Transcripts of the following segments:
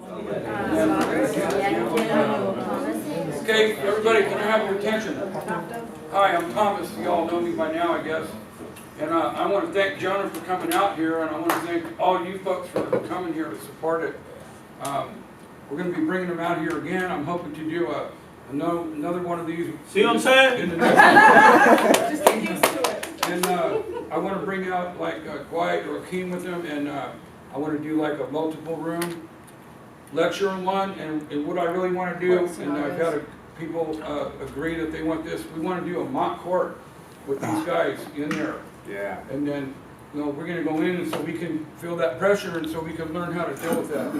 Okay, everybody, can I have your attention? Hi, I'm Thomas. You all know me by now, I guess. And I want to thank Jonah for coming out here, and I want to thank all you folks for coming here to support it. We're going to be bringing them out here again. I'm hoping to do another one of these. See what I'm saying? In the next Just get used to it. And I want to bring out like Quiet or Akeem with them, and I want to do like a multiple room lecture on one. And what I really want to do, and I've had people agree that they want this, we want to do a mock court with these guys in there. Yeah. And then, you know, we're going to go in and so we can feel that pressure and so we can learn how to deal with that.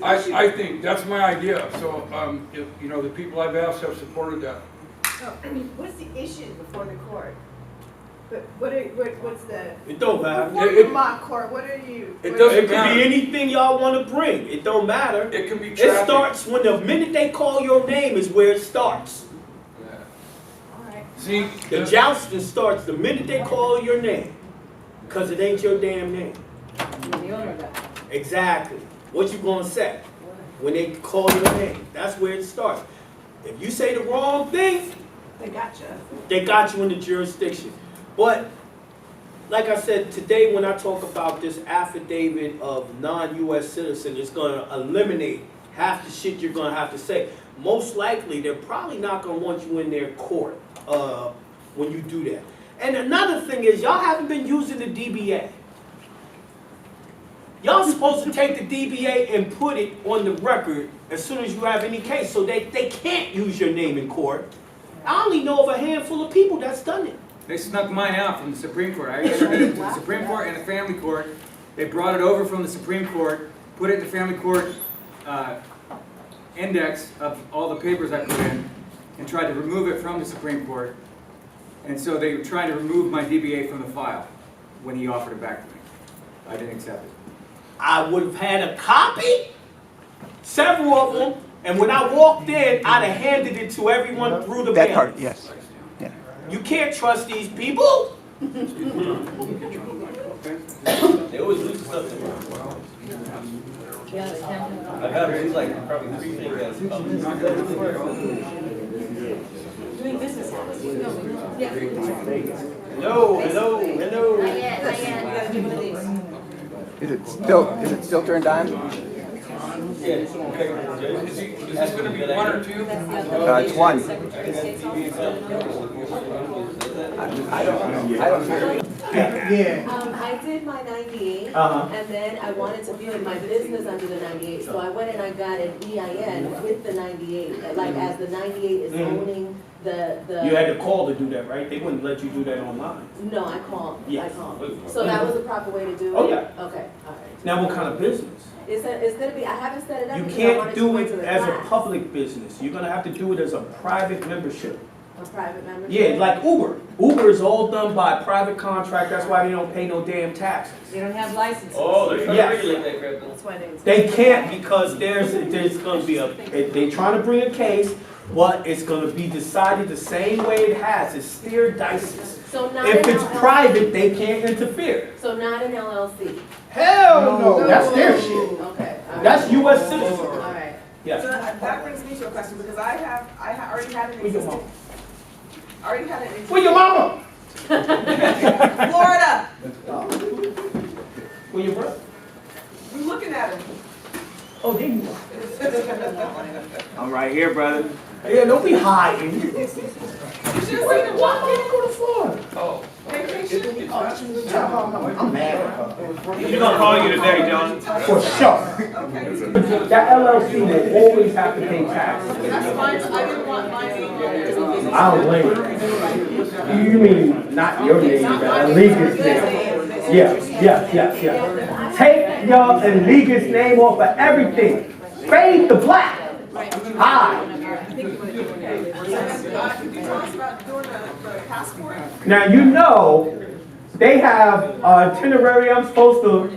I think that's my idea. So, if, you know, the people I've asked have supported that. Oh, what's the issue before the court? What's the? It don't matter. Before the mock court, what are you? It doesn't It could be anything y'all want to bring. It don't matter. It can be It traffic. starts when the minute they call your name is where it starts. All right. See, The jousting starts the minute they call your name. Because it ain't your damn name. Exactly. What you gonna say when they call your name? That's where it starts. If you say the wrong thing, They got you. they got you in the jurisdiction. But, like I said, today when I talk about this affidavit of non-U.S. citizen, it's going to eliminate half the shit you're going to have to say. Most likely, they're probably not going to want you in their court when you do that. And another thing is, y'all haven't been using the DBA. Y'all supposed to take the DBA and put it on the record as soon as you have any case, so they can't use your name in court. I only know of a handful of people that's done it. They snuck mine out from the Supreme Court. I entered it to the Supreme Court and the Family Court. They brought it over from the Supreme Court, put it in the Family Court index of all the papers I put in, and tried to remove it from the Supreme Court. And so they were trying to remove my DBA from the file when he offered it back to me. I didn't accept it. I would have had a copy, several of them, and when I walked in, I'd have handed it to everyone through the mail. That part, yes. Yeah. You can't trust these people. They always lose stuff to me. I've had to lose like probably 3 fingers. Doing business hours. Yeah. Hello, hello, hello. Not yet. We gotta do one of these. Is it still turned on? is this going to be 1 or 2? It's 1. I don't. I did my 98, Uh-huh. and then I wanted to build my business under the 98, so I went and I got an EIN with the 98, like as the 98 is owning the. You had to call to do that, right? They wouldn't let you do that online. No, I called. Yes. I called. So that was a proper way to do it? Oh, yeah. Okay, all right. Now, what kind of business? It's gonna be, I haven't set it up You because I wanted can't to do go it to the as a class. public business. You're gonna have to do it as a private membership. A private membership? Yeah, like Uber. Uber is all done by private contract. That's why they don't pay no damn taxes. They don't have licenses. Oh, they're trying Yes. to regulate that crap. That's why They can't because there's going to be they're trying to bring a case, but it's going to be decided the same way it has. It's steer dices. So not If an it's LLC. private, they can't interfere. So not an LLC? Hell no, that's their shit. Okay. all right. That's U.S. citizen. All right. So Yeah. that brings me to a question, because I already had an Where your existing. mama? Already had an existing. Where your mama? Florida. Where your brother? We're looking at him. Oh, there you are. I'm right here, brother. Yeah, don't be hiding. You should have seen him Why walking. can't go to Florida? Oh. Vacation. I'm mad at her. She's gonna call you today, John. For sure. Okay. That LLC will always have to pay taxes. That's fine, I didn't want my name. I don't blame you. You mean not your name, but Allegiance name? Yeah. Take your Allegiance name off of everything. Fade the black. Hi. Can you tell us about doing the passport? Now you know they have itinerary I'm supposed to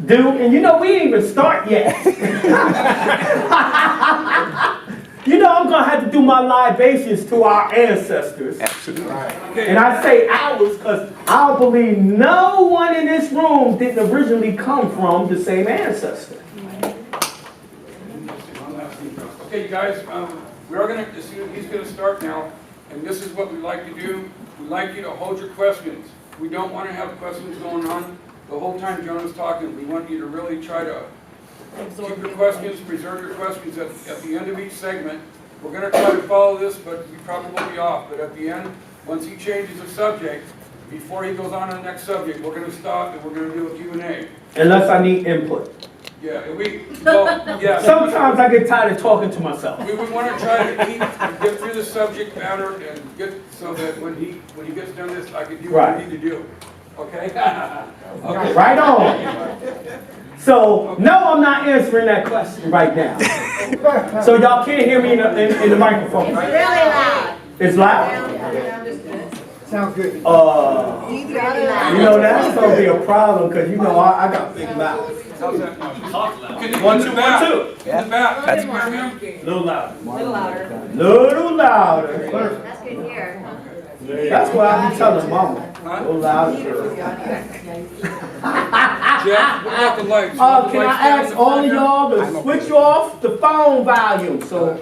do, and you know we didn't even start yet. You know I'm gonna have to do my libations to our ancestors. Absolutely. And I say ours because I believe no one in this room didn't originally come from the same ancestor. Okay, you guys, we are gonna, he's gonna start now, and this is what we like to do. We like you to hold your questions. We don't wanna have questions going on the whole time Jonah's talking. We want you to really try to keep your questions, preserve your questions at the end of each segment. We're gonna try to follow this, but we probably will be off. But at the end, once he changes the subject, before he goes on to the next subject, we're gonna stop and we're gonna do a Q&A. Unless I need input. Yeah, and well, yeah. Sometimes I get tired of talking to myself. We would want to try to get through the subject matter and get, so that when he gets done this, I can do what I need to do. Okay? Okay. Right on. So, no, I'm not answering that question right now. So y'all can't hear me in the microphone, right? Really loud. It's loud? Sounds good. You know, that's gonna be a problem, because you know I got big mouth. How's that? Can you 1, in 2, the back? 1, 2. In the back. That's- Can you hear me? Little louder. Little louder. Little louder. That's good here. That's what I be telling mama. Huh? Little louder. Jeff, what about the lights? Can I ask all of y'all to switch off the phone volume? So,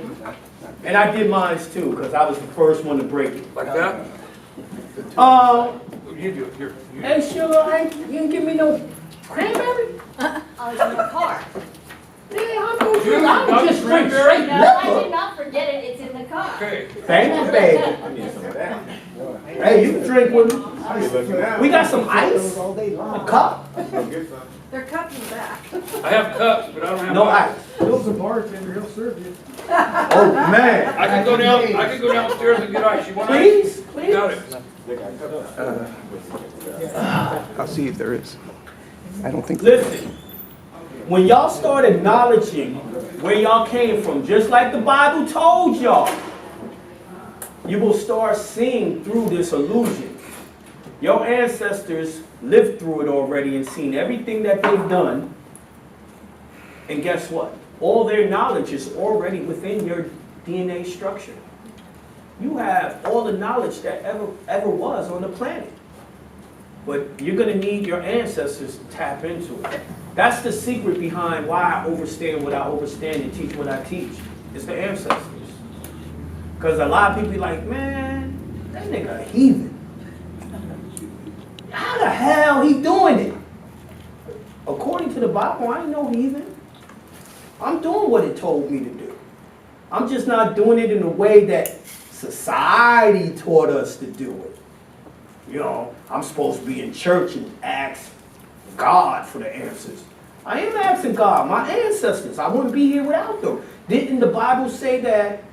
and I did mine too, because I was the first one to break it. Like that? You do it, here. You do it. Hey Sheila, you didn't give me no cranberry? Oh, it's in the car. Yeah, I'm gonna Dude, drink. I'm not just drink cranberry? straight No, I did liquor. not forget it, it's in the car. Okay. Thank you, baby. I need some of that. Hey, you can drink with me. We got some ice, a cup. They're cupping back. I have cups, but I don't have. No mine. ice. Bill's a bartender, he'll serve you. Oh, man. I can go downstairs and get ice. You want ice? Please, please. Got it. I'll see if there is. I don't think. Listen, when y'all start acknowledging where y'all came from, just like the Bible told y'all, you will start seeing through this illusion. Your ancestors lived through it already and seen everything that they've done. And guess what? All their knowledge is already within your DNA structure. You have all the knowledge that ever was on the planet. But you're going to need your ancestors to tap into it. That's the secret behind why I understand what I understand and teach what I teach. It's the ancestors. Because a lot of people be like, man, that nigga a heathen. How the hell he doing it? According to the Bible, I ain't no heathen. I'm doing what it told me to do. I'm just not doing it in a way that society taught us to do it. You know, I'm supposed to be in church and ask God for the answers. I am asking God, my ancestors. I wouldn't be here without them. Didn't the Bible say that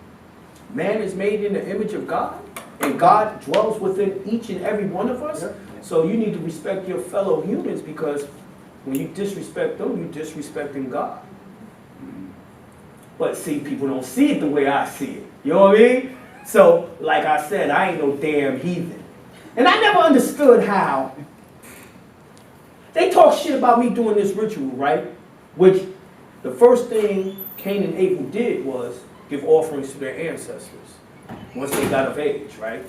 man is made in the image of God? And God dwells within each and every one of us? Yep. So you need to respect your fellow humans, because when you disrespect them, you're disrespecting God. But see, people don't see it the way I see it. You know what I mean? So, like I said, I ain't no damn heathen. And I never understood how they talk shit about me doing this ritual, right? Which the first thing Cain and Abel did was give offerings to their ancestors once they got of age, right?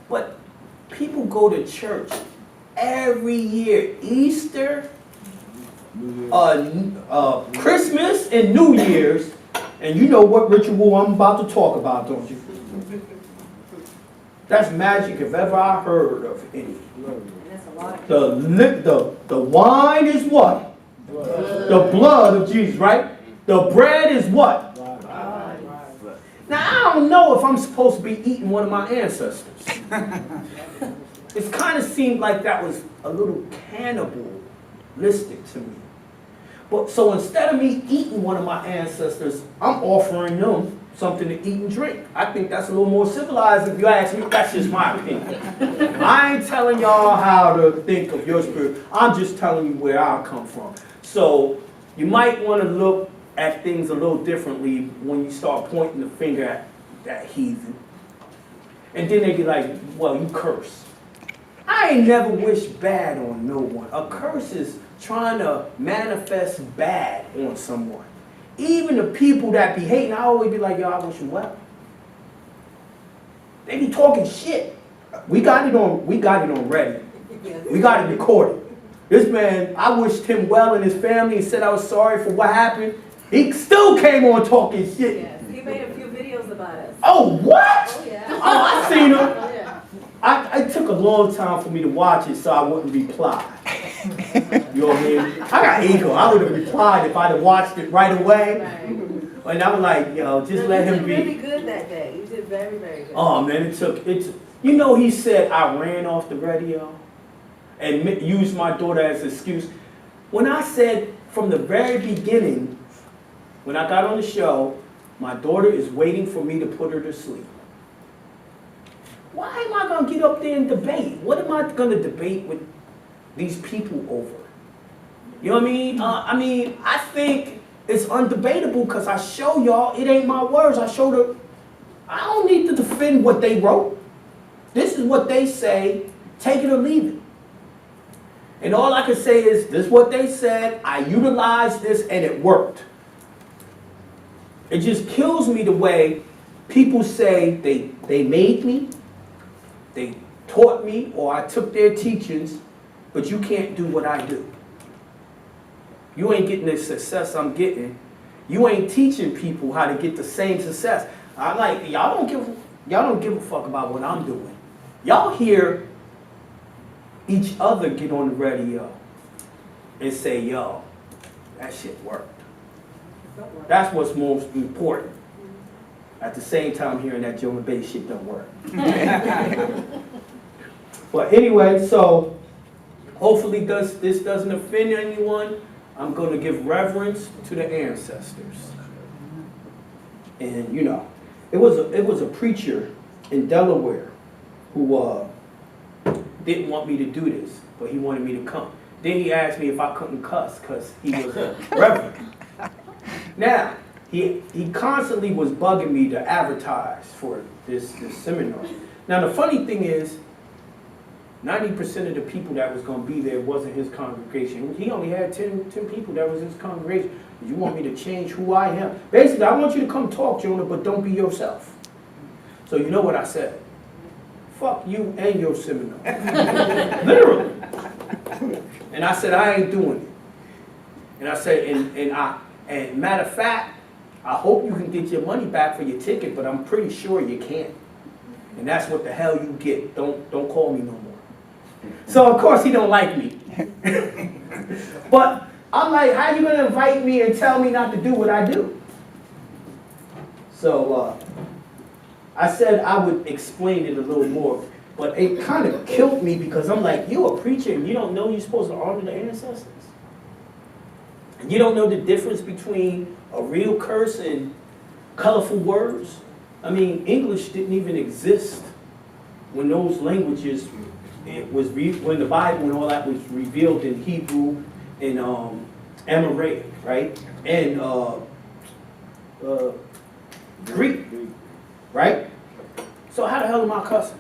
But people go to church every year, Easter, Christmas, and New Year's, and you know what ritual I'm about to talk about, don't you? That's magic if ever I heard of any. The wine is what? The blood of Jesus, right? The bread is what? Now, I don't know if I'm supposed to be eating one of my ancestors. It kind of seemed like that was a little cannibalistic to me. But so instead of me eating one of my ancestors, I'm offering them something to eat and drink. I think that's a little more civilized if you ask me. That's just my opinion. I ain't telling y'all how to think of your spirit. I'm just telling you where I come from. So you might want to look at things a little differently when you start pointing the finger at that heathen. And then they be like, well, you curse. I ain't never wished bad on no one. A curse is trying to manifest bad on someone. Even the people that be hating, I always be like, yo, I wish you well. They be talking shit. We got it on ready. We got it recorded. This man, I wished him well and his family and said I was sorry for what happened. He still came on talking shit. Yes, he made a few videos about us. Oh, what? Oh, yeah. Oh, I seen him. Oh, yeah. It took a long time for me to watch it so I wouldn't reply. You know what I mean? I got ego. I would have replied if I'd have watched it right away. Right. And I was like, yo, just let him You did really be. good that day. You did very, very good. Oh man, you know, he said I ran off the radio and used my daughter as an excuse. When I said from the very beginning, when I got on the show, my daughter is waiting for me to put her to sleep. Why am I gonna get up there and debate? What am I gonna debate with these people over? You know what I mean? I think it's undebatable because I show y'all it ain't my words. I don't need to defend what they wrote. This is what they say, take it or leave it. And all I can say is, this is what they said, I utilized this and it worked. It just kills me the way people say they made me, they taught me, or I took their teachings, but you can't do what I do. You ain't getting the success I'm getting. You ain't teaching people how to get the same success. I'm like, y'all don't give a fuck about what I'm doing. Y'all hear each other get on the radio and say, yo, that shit worked. That's what's most important. At the same time hearing that Jonah Bey shit don't work. But anyway, so hopefully this doesn't offend anyone. I'm going to give reverence to the ancestors. And you know, it was a preacher in Delaware who didn't want me to do this, but he wanted me to come. Then he asked me if I couldn't cuss because he was a reverend. Now, he constantly was bugging me to advertise for this seminar. Now, the funny thing is, 90% of the people that was going to be there wasn't his congregation. He only had 10 people that was his congregation. You want me to change who I am? Basically, I want you to come talk, Jonah, but don't be yourself. So you know what I said? Fuck you and your seminar. Literally. And I said, I ain't doing it. And I said, and matter of fact, I hope you can get your money back for your ticket, but I'm pretty sure you can't. And that's what the hell you get. Don't call me no more. So of course he don't like me. But I'm like, how you gonna invite me and tell me not to do what I do? So I said I would explain it a little more, but it kind of killed me because I'm like, you're a preacher and you don't know you're supposed to honor the ancestors? And you don't know the difference between a real curse and colorful words? I mean, English didn't even exist when those languages, when the Bible and all that was revealed in Hebrew and Aramaic, right? And Greek, right? So how the hell am I cussing?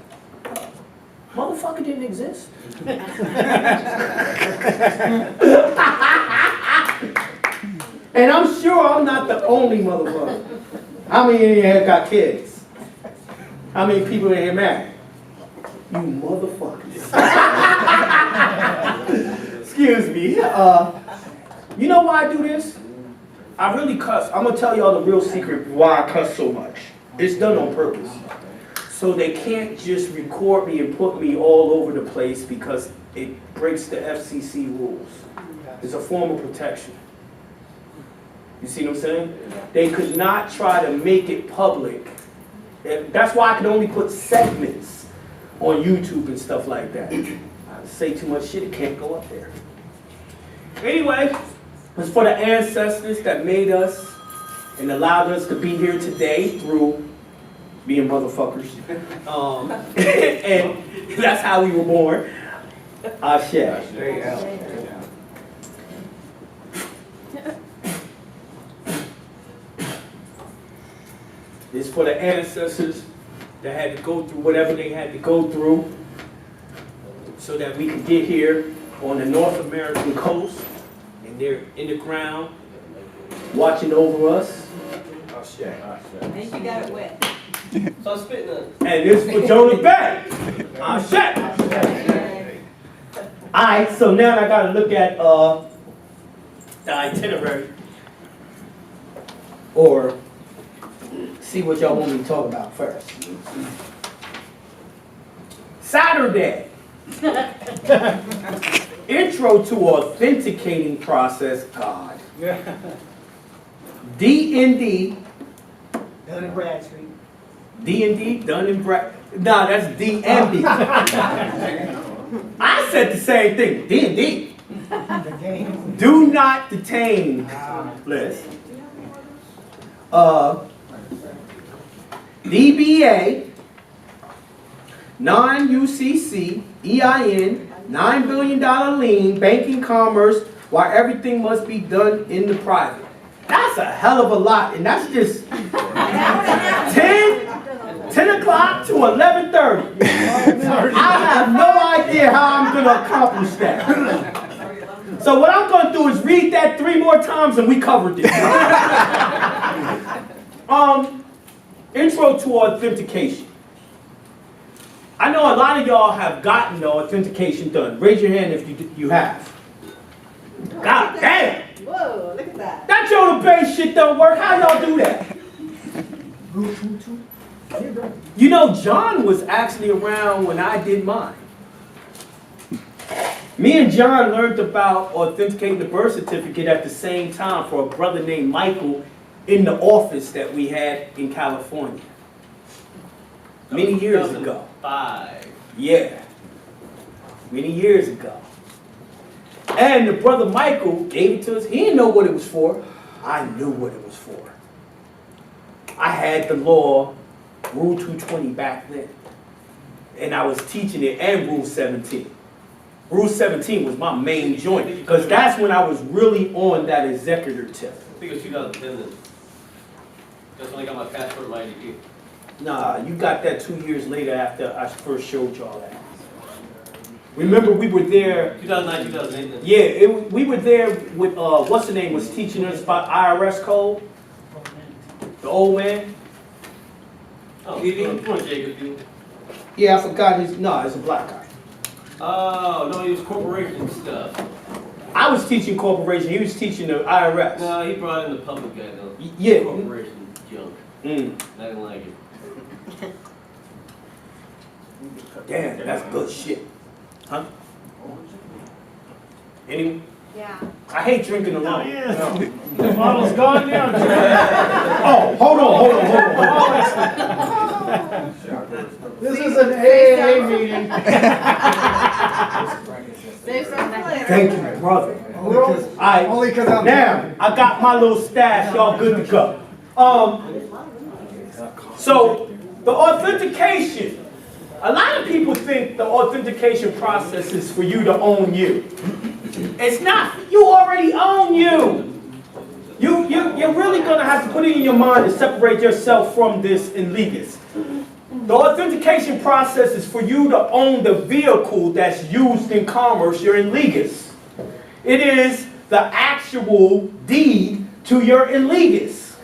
Motherfucker didn't exist. And I'm sure I'm not the only motherfucker. How many of you have got kids? How many people in here married? You motherfuckers. Excuse me. You know why I do this? I really cuss. I'm going to tell y'all the real secret why I cuss so much. It's done on purpose. So they can't just record me and put me all over the place because it breaks the FCC rules. It's a form of protection. You see what I'm saying? They could not try to make it public. And that's why I can only put segments on YouTube and stuff like that. I say too much shit, it can't go up there. Anyway, it's for the ancestors that made us and allowed us to be here today through being motherfuckers. And that's how we were born. Ashe. It's for the ancestors that had to go through whatever they had to go through so that we could get here on the North American coast, and they're in the ground watching over us. And you got it wet. So I'm spitting on it. And this is for Jonah Bey. Ashe. Alright, so now I gotta look at the itinerary. Or see what y'all want me to talk about first. Saturday. Intro to authenticating process, God. DND. Dun and Bradstreet. D&D, Dun and Brad. Nah, that's DMD. I said the same thing. D&D. The game. Do not detain list. DBA, non-UCC, EIN, $9 billion lien, banking commerce, while everything must be done in the private. That's a hell of a lot, and that's just 10 o'clock to 11:30. I have no idea how I'm going to accomplish that. So what I'm going to do is read that 3 more times and we covered it. Intro to authentication. I know a lot of y'all have gotten the authentication done. Raise your hand if you have. God damn! Whoa, look at that. That Jonah Bey shit don't work. How y'all do that? You know, John was actually around when I did mine. Me and John learned about authenticating the birth certificate at the same time for a brother named Michael in the office that we had in California. Many years ago. 5. Yeah. Many years ago. And the brother Michael gave it to us. He didn't know what it was for. I knew what it was for. I had the law, Rule 220 back then. And I was teaching it and Rule 17. Rule 17 was my main joint because that's when I was really on that executor tip. I think it was 2010 then. That's when I got my passport and my ID. Nah, you got that 2 years later after I first showed y'all that. Remember we were there. 2009, 2008 then. Yeah, we were there with, what's the name, was teaching us about IRS code? The old man? Oh, come on, Jacob. Yeah, I forgot his, no, it's a black guy. Oh, no, he was corporation stuff. I was teaching corporation, he was teaching the IRS. No, he brought in the public guy though. Yeah. Corporation junk. I didn't like it. Damn, that's good shit. Huh? Anyone? Yeah. I hate drinking alone. The bottle's gone now. Oh, hold on. This is an AA meeting. Save some for later. Thank you, brother. Only because I'm Now, I got my little stash, y'all good to go. So, the authentication. A lot of people think the authentication process is for you to own you. It's not. You already own you. You're really going to have to put it in your mind to separate yourself from this in legis. The authentication process is for you to own the vehicle that's used in commerce, you're in legis. It is the actual deed to your in legis.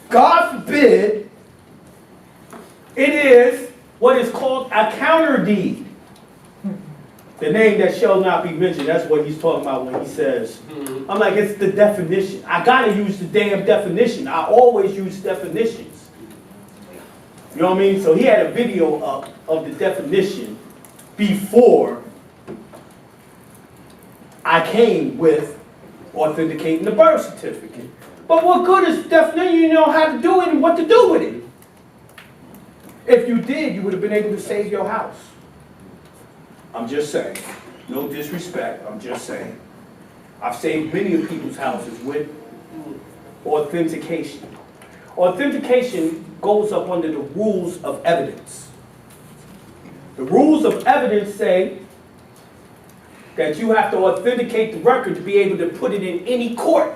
God forbid, it is what is called a counter deed. The name that shall not be mentioned, that's what he's talking about when he says, I'm like, it's the definition. I gotta use the damn definition. I always use definitions. You know what I mean? So he had a video up of the definition before I came with authenticating the birth certificate. But what good is definition? You know how to do it and what to do with it. If you did, you would have been able to save your house. I'm just saying. No disrespect, I'm just saying. I've saved many of people's houses with authentication. Authentication goes up under the rules of evidence. The rules of evidence say that you have to authenticate the record to be able to put it in any court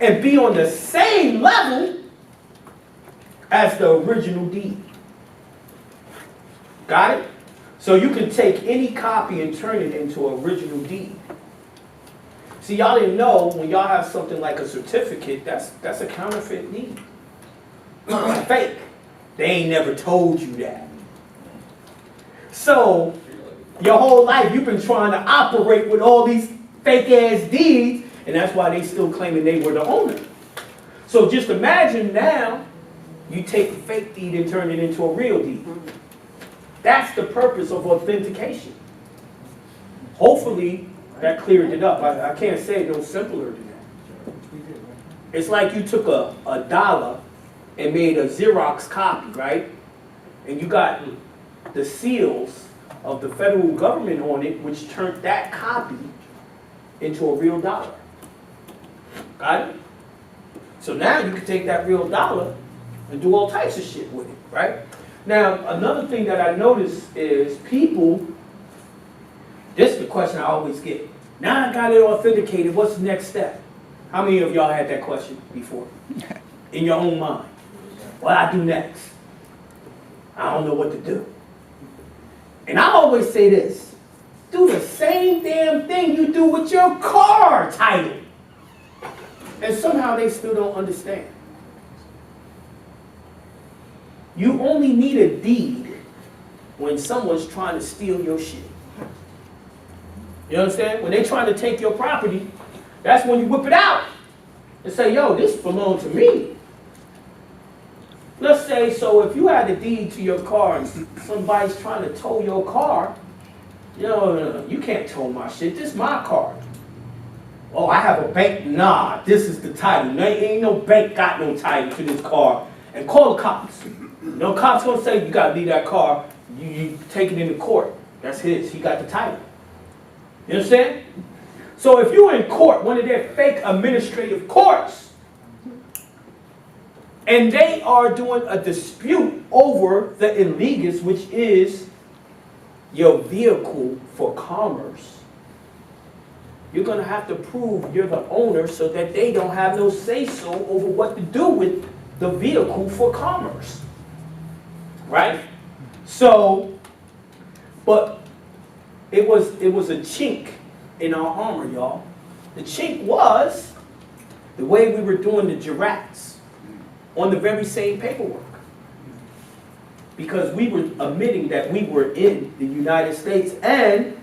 and be on the same level as the original deed. Got it? So you can take any copy and turn it into an original deed. See, y'all didn't know when y'all have something like a certificate, that's a counterfeit deed. It's fake. They ain't never told you that. So, your whole life you've been trying to operate with all these fake ass deeds, and that's why they still claiming they were the owner. So just imagine now, you take a fake deed and turn it into a real deed. That's the purpose of authentication. Hopefully, that cleared it up. I can't say it no simpler than that. It's like you took a dollar and made a Xerox copy, right? And you got the seals of the federal government on it, which turned that copy into a real dollar. Got it? So now you can take that real dollar and do all types of shit with it, right? Now, another thing that I notice is people, this is the question I always get. Now I got it authenticated, what's the next step? How many of y'all had that question before? In your own mind. What I do next? I don't know what to do. And I always say this, do the same damn thing you do with your car title. And somehow they still don't understand. You only need a deed when someone's trying to steal your shit. You understand? When they're trying to take your property, that's when you whip it out and say, yo, this belongs to me. Let's say, so if you had a deed to your car and somebody's trying to tow your car, yo, you can't tow my shit, this is my car. Oh, I have a bank, nah, this is the title. Ain't no bank got no title to this car. And call the cops. No cops gonna say, you gotta leave that car, you take it into court. That's his, he got the title. You understand? So if you're in court, one of their fake administrative courts, and they are doing a dispute over the illegas, which is your vehicle for commerce, you're going to have to prove you're the owner so that they don't have no say-so over what to do with the vehicle for commerce. Right? So, but it was a chink in our armor, y'all. The chink was the way we were doing the giraffes on the very same paperwork. Because we were admitting that we were in the United States, and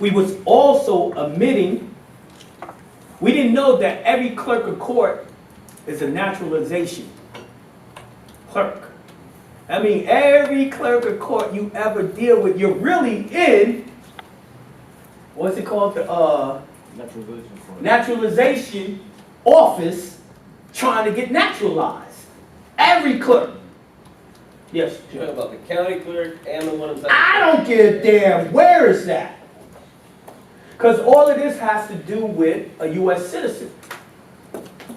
we was also admitting, we didn't know that every clerk of court is a naturalization clerk. I mean, every clerk of court you ever deal with, you're really in, what's it called, the naturalization office trying to get naturalized. Every clerk. Yes, You're talking about the county clerk and the one inside. I don't give a damn. Where is that? Because all of this has to do with a U.S. citizen.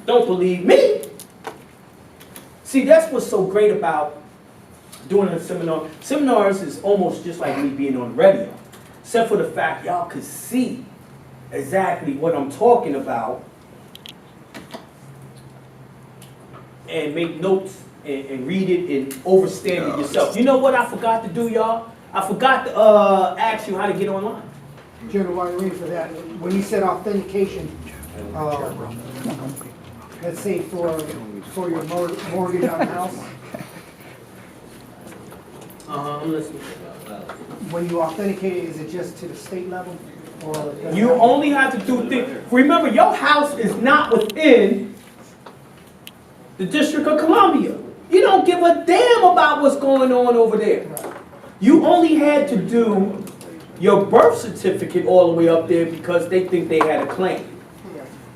Don't believe me. See, that's what's so great about doing a seminar. Seminars is almost just like me being on the radio, except for the fact y'all could see exactly what I'm talking about and make notes and read it and overstand it yourself. You know what I forgot to do, y'all? I forgot to ask you how to get online. General, while you're waiting for that, when you said authentication, let's say for your mortgage on the house, I'm listening. when you authenticate it, is it just to the state level? Or does You it- only have to do things. Remember, your house is not within the District of Columbia. You don't give a damn about what's going on over there. You only had to do your birth certificate all the way up there because they think they had a claim.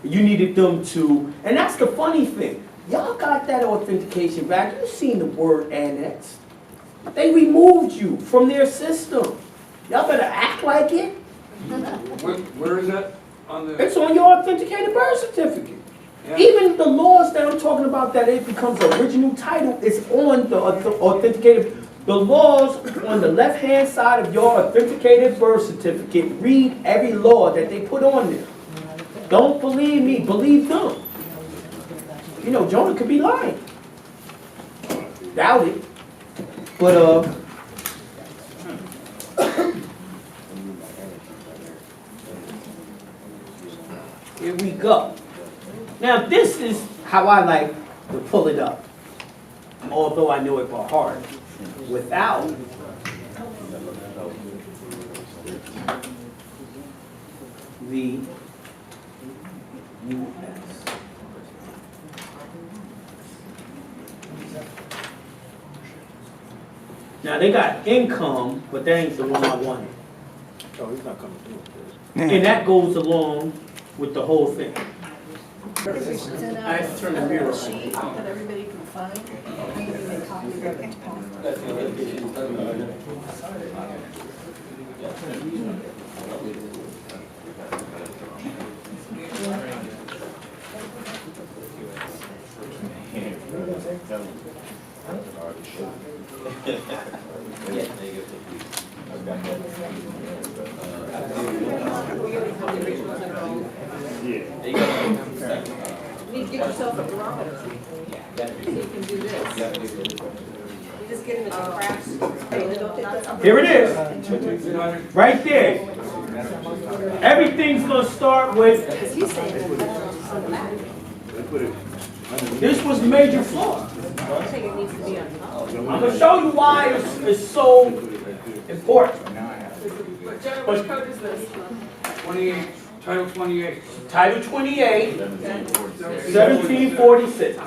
You needed them to, and that's the funny thing. Y'all got that authentication back. You seen the word annex. They removed you from their system. Y'all better act like it. Where is that on the? It's on your authenticated birth certificate. Yeah. Even the laws that I'm talking about, that it becomes original title, is on the authenticated. The laws on the left-hand side of your authenticated birth certificate, read every law that they put on there. Don't believe me, believe them. You know, Jonah could be lying. Doubt it. But, here we go. Now, this is how I like to pull it up, although I know it by heart, without the U.S. Now, they got income, but that ain't the one I wanted. Oh, he's not coming through. And that goes along with the whole thing. Send out I have to turn the mirror a on. sheet that everybody can find, and then we make copies of it. That's the authentication. You need to get yourself a barometer, so you can do this. You just get into crafts. Here it is, right there. Everything's gonna start with, Because he's saying, well, on the back. this was major flaw. I think it needs to be on top. I'm gonna show you why it's so important. Which code is this? 28, Title 28. Title 28, 1746.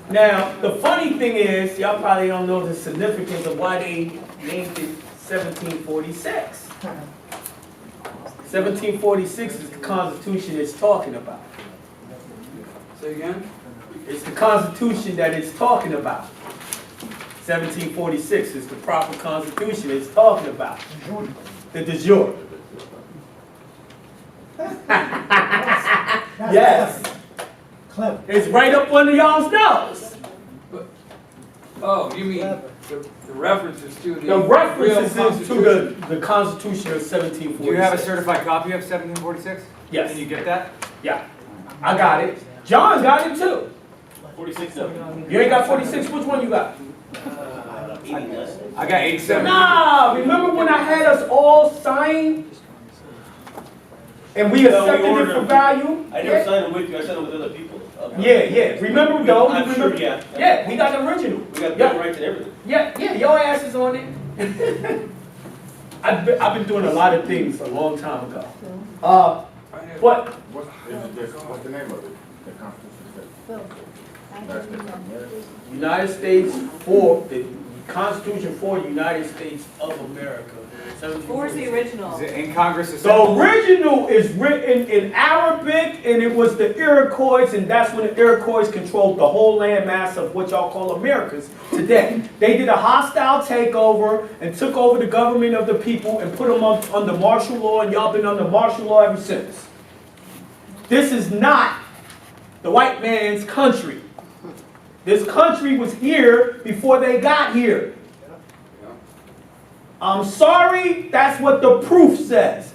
Now, the funny thing is, y'all probably don't know the significance of why they named it 1746. 1746 is the Constitution it's talking about. Say again? It's the Constitution that it's talking about. 1746 is the proper Constitution it's talking about. The de jure. Yes. Clever. It's right up under y'all's nose. Oh, you mean the references to the. The references real is to the Constitution of 1746. Do you have a certified copy of 1746? Yes. Can you get that? Yeah, I got it. John got it too. 46 of them. You ain't got 46? Which one you got? 89. I got 87. Nah, remember when I had us all sign? And we accepted it for value? I never signed them with you, I signed them with other people. Yeah. Remember though? I'm You sure, remember? yeah. Yeah, we got the original. We got Yeah. bill rights and everything. Yeah, your ass is on it. I've been doing a lot of things a long time ago. But What's the name of it? The Constitution. United States for, the Constitution for the United States of America. Where's the original? Is it in Congress? The original is written in Arabic, and it was the Iroquois, and that's when the Iroquois controlled the whole landmass of what y'all call Americas today. They did a hostile takeover and took over the government of the people and put them under martial law, and y'all been under martial law ever since. This is not the white man's country. This country was here before they got here. I'm sorry, that's what the proof says.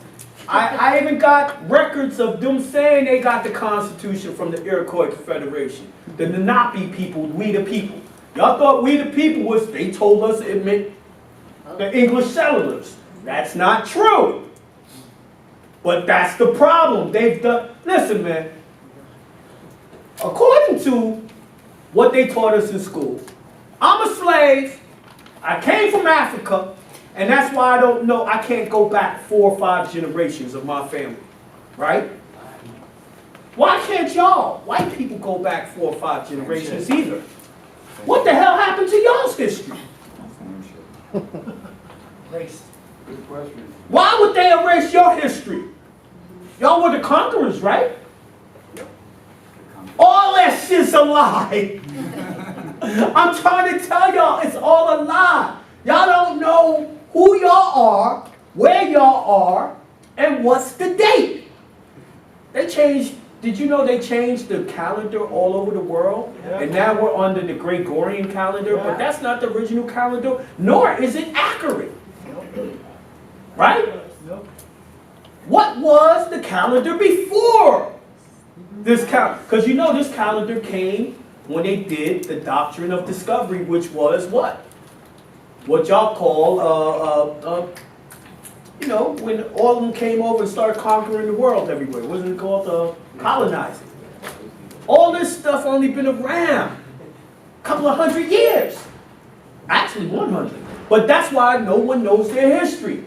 I even got records of them saying they got the Constitution from the Iroquois Confederation. The Lenape people, we the people. Y'all thought we the people was, they told us it meant the English settlers. That's not true. But that's the problem. They've done, listen man, according to what they taught us in school, I'm a slave, I came from Africa, and that's why I don't know, I can't go back 4 or 5 generations of my family, right? Why can't y'all, white people, go back 4 or 5 generations either? What the hell happened to y'all's history? Race. Good question. Why would they erase your history? Y'all were the conquerors, right? All that shit's a lie. I'm trying to tell y'all, it's all a lie. Y'all don't know who y'all are, where y'all are, and what's the date. They changed, did you know they changed the calendar all over the world? And now we're under the Gregorian calendar, but that's not the original calendar, nor is it accurate. Right? What was the calendar before this calendar? Because you know this calendar came when they did the doctrine of discovery, which was what? What y'all call, you know, when all of them came over and started conquering the world everywhere. Wasn't it called colonizing? All this stuff only been around a couple of 100 years. Actually 100. But that's why no one knows their history.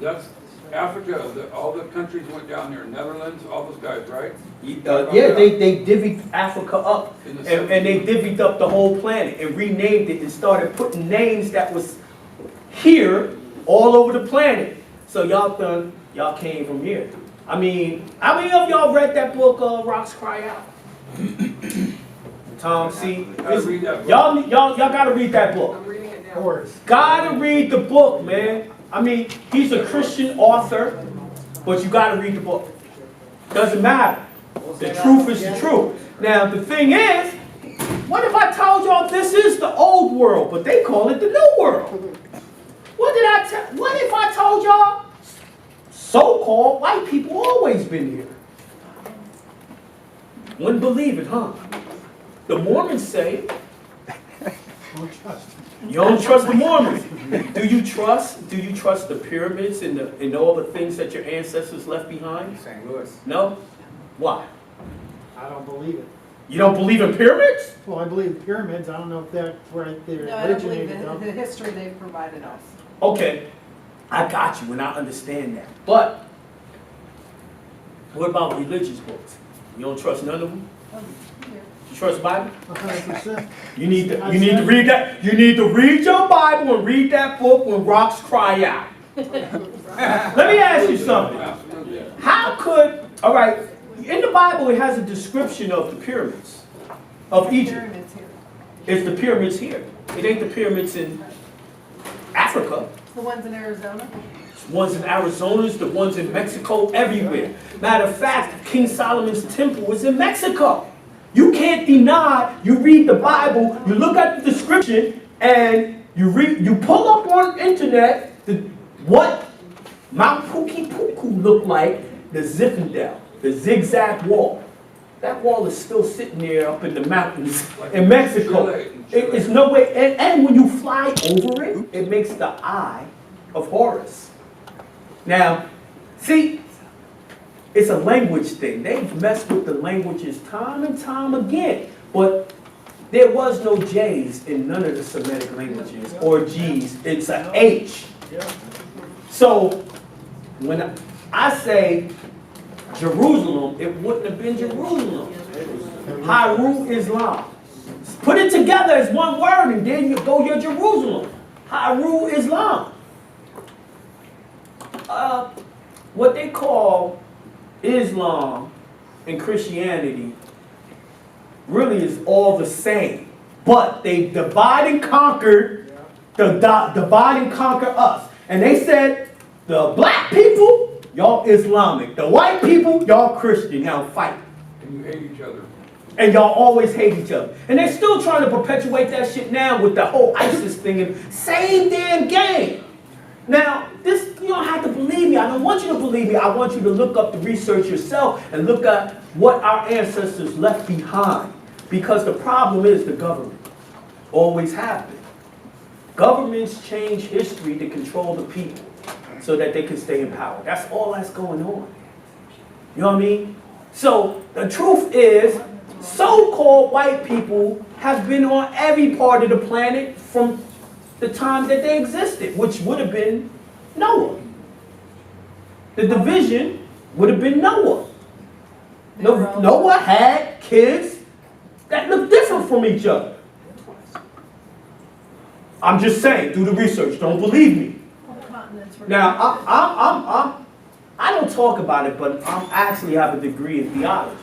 That's Africa, all the countries went down there, Netherlands, all those guys, right? Yeah, they divvied Africa up, In the and they divvied up the whole planet and renamed it and started putting names that was here all over the planet. So y'all came from here. I mean, how many of y'all read that book, Rocks Cry Out? Tom C. Gotta read that book. Y'all gotta read that book. Horse. Gotta read the book, man. I mean, he's a Christian author, but you gotta read the book. Doesn't matter. The truth is the truth. Now, the thing is, what if I told y'all this is the old world, but they call it the new world? What if I told y'all so-called white people always been here? Wouldn't believe it, huh? The Mormons say, you don't trust the Mormons. Do you trust the pyramids and all the things that your ancestors left behind? St. Louis. No? Why? I don't believe it. You don't believe in pyramids? Well, I believe pyramids, I don't know if that's where they No, I don't believe originated the from. history they've provided us. Okay, I got you and I understand that. But what about religious books? You don't trust none of them? You trust the Bible? 100%. You need to read that. You need to read your Bible and read that book when rocks cry out. Let me ask you something. How could, all right, in the Bible it has a description of the pyramids of Egypt. Pyramids here. It's the pyramids here. It ain't the pyramids in Africa. The ones in Arizona? The ones in Arizona, the ones in Mexico, everywhere. Matter of fact, King Solomon's temple was in Mexico. You can't deny, you read the Bible, you look at the description, and you pull up on the internet what Mount Puku looked like, the Zinfandel, the zigzag wall. That wall is still sitting there up in the mountains in Mexico. It's no way, and when you fly over it, it makes the eye of Horus. Now, see, it's a language thing. They've messed with the languages time and time again. But there was no J's in none of the Semitic languages or G's. It's an H. So when I say Jerusalem, it wouldn't have been Jerusalem. Haru Islam. Put it together as one word and then you go your Jerusalem. Haru Islam. What they call Islam and Christianity really is all the same. But they divide and conquer, divide and conquer us. And they said, the black people, y'all Islamic. The white people, y'all Christian. Now fight. And you hate each other. And y'all always hate each other. And they're still trying to perpetuate that shit now with the whole ISIS thing. And same damn game. Now, this, you don't have to believe me. I don't want you to believe me. I want you to look up the research yourself and look at what our ancestors left behind. Because the problem is the government. Always have been. Governments change history to control the people so that they can stay in power. That's all that's going on. You know what I mean? So, the truth is, so-called white people have been on every part of the planet from the time that they existed, which would have been Noah. The division would have been Noah. Noah had kids that looked different from each other. I'm just saying, do the research. Don't believe me. Now, I don't talk about it, but I actually have a degree in theology.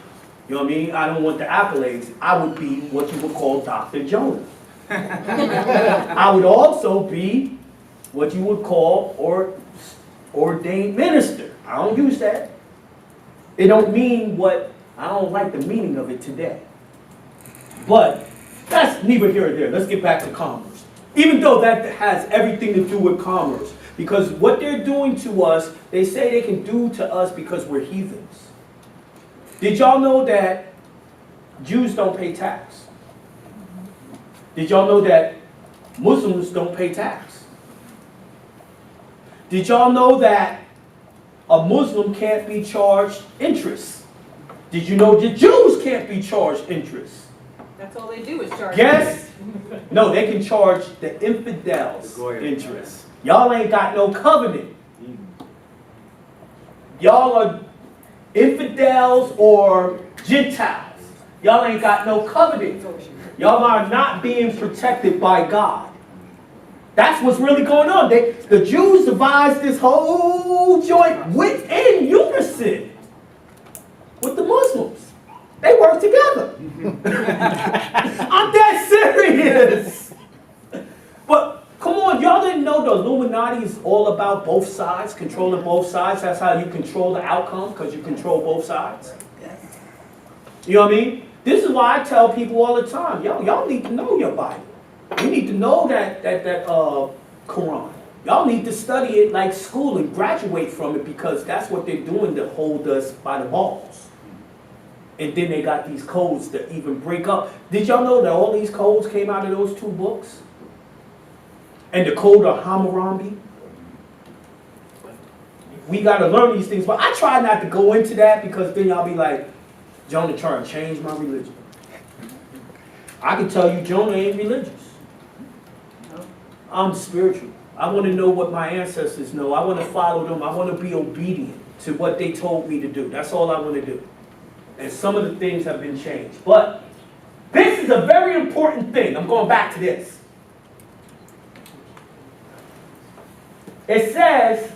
You know what I mean? I don't want the accolades. I would be what you would call Dr. Jonah. I would also be what you would call ordained minister. I don't use that. It don't mean what, I don't like the meaning of it today. But that's neither here nor there. Let's get back to commerce. Even though that has everything to do with commerce. Because what they're doing to us, they say they can do to us because we're heathens. Did y'all know that Jews don't pay tax? Did y'all know that Muslims don't pay tax? Did y'all know that a Muslim can't be charged interest? Did you know that Jews can't be charged interest? That's all they do is charge. Yes? No, they can charge the infidels interest. Y'all ain't got no covenant. Y'all are infidels or Gentiles. Y'all ain't got no covenant. Y'all are not being protected by God. That's what's really going on. The Jews devised this whole joint within unison with the Muslims. They work together. I'm dead serious. But come on, y'all didn't know the Illuminati is all about both sides, controlling both sides. That's how you control the outcome, because you control both sides. You know what I mean? This is why I tell people all the time, y'all need to know your Bible. You need to know that Quran. Y'all need to study it like school and graduate from it, because that's what they're doing to hold us by the balls. And then they got these codes that even break up. Did y'all know that all these codes came out of those two books? And the code of Hammurabi? We got to learn these things, but I try not to go into that, because then y'all be like, Jonah trying to change my religion. I can tell you Jonah ain't religious. I'm spiritual. I want to know what my ancestors know. I want to follow them. I want to be obedient to what they told me to do. That's all I want to do. And some of the things have been changed. But this is a very important thing. I'm going back to this. It says,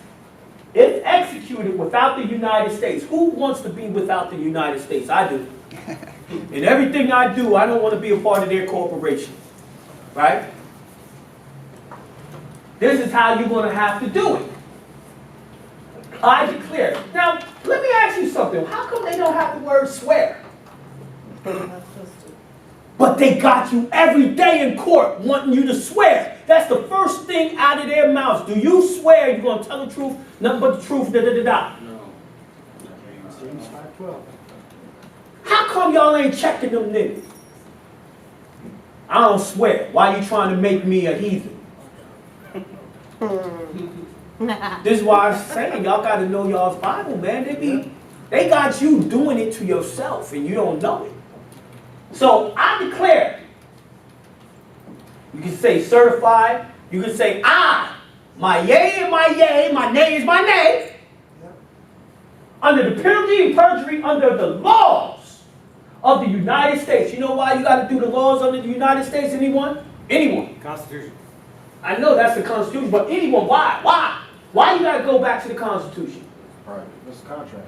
if executed without the United States. Who wants to be without the United States? I do. In everything I do, I don't want to be a part of their corporation. Right? This is how you're going to have to do it. I declare. Now, let me ask you something. How come they don't have the word swear? But they got you every day in court wanting you to swear. That's the first thing out of their mouths. Do you swear you're going to tell the truth, nothing but the truth, da-da-da-da? No. James 5:12. How come y'all ain't checking them niggas? I don't swear. Why you trying to make me a heathen? This is why I'm saying y'all got to know y'all's Bible, man. They got you doing it to yourself and you don't know it. So I declare. You can say certified. You can say my yea and my yea, my nay is my nay. Under the penalty of perjury, under the laws of the United States. You know why you got to do the laws under the United States? Anyone? Anyone? Constitution. I know that's the Constitution, but anyone, why? Why you got to go back to the Constitution? Right, this is contract.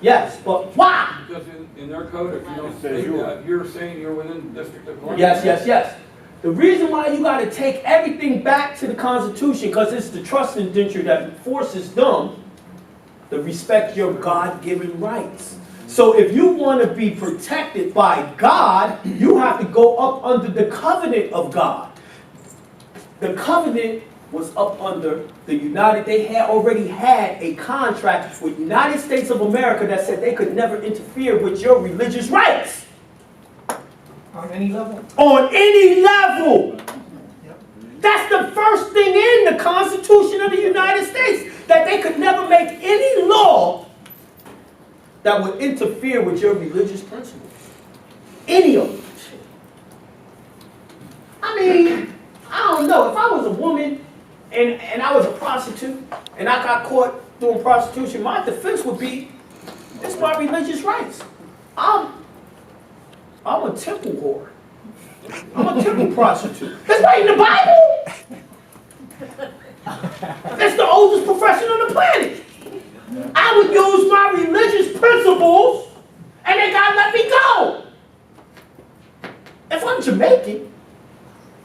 Yes, but why? Because in their code, if you don't say that, you're saying you're within the District of Columbia. Yes. The reason why you got to take everything back to the Constitution, because it's the trust indenture that forces them to respect your God-given rights. So if you want to be protected by God, you have to go up under the covenant of God. The covenant was up under the they had already had a contract with United States of America that said they could never interfere with your religious rights. On any level? On any level. Yep. That's the first thing in the Constitution of the United States, that they could never make any law that would interfere with your religious principles. Any of them. I mean, I don't know. If I was a woman and I was a prostitute and I got caught doing prostitution, my defense would be, it's my religious rights. I'm a temple whore. I'm a temple prostitute. That's right in the Bible. That's the oldest profession on the planet. I would use my religious principles and they gotta let me go. If I'm Jamaican,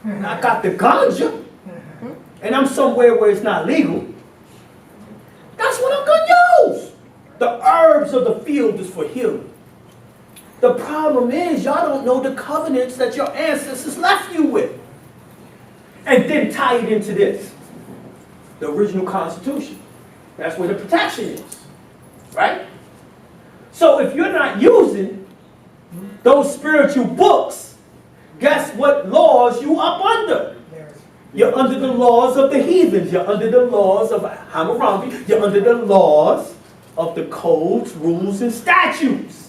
and I got the ganja, and I'm somewhere where it's not legal, that's what I'm gonna use. The herbs of the field is for healing. The problem is y'all don't know the covenants that your ancestors left you with. And then tie it into this. The original Constitution. That's where the protection is. Right? So if you're not using those spiritual books, guess what laws you up under? You're under the laws of the heathens. You're under the laws of Hammurabi. You're under the laws of the codes, rules, and statutes.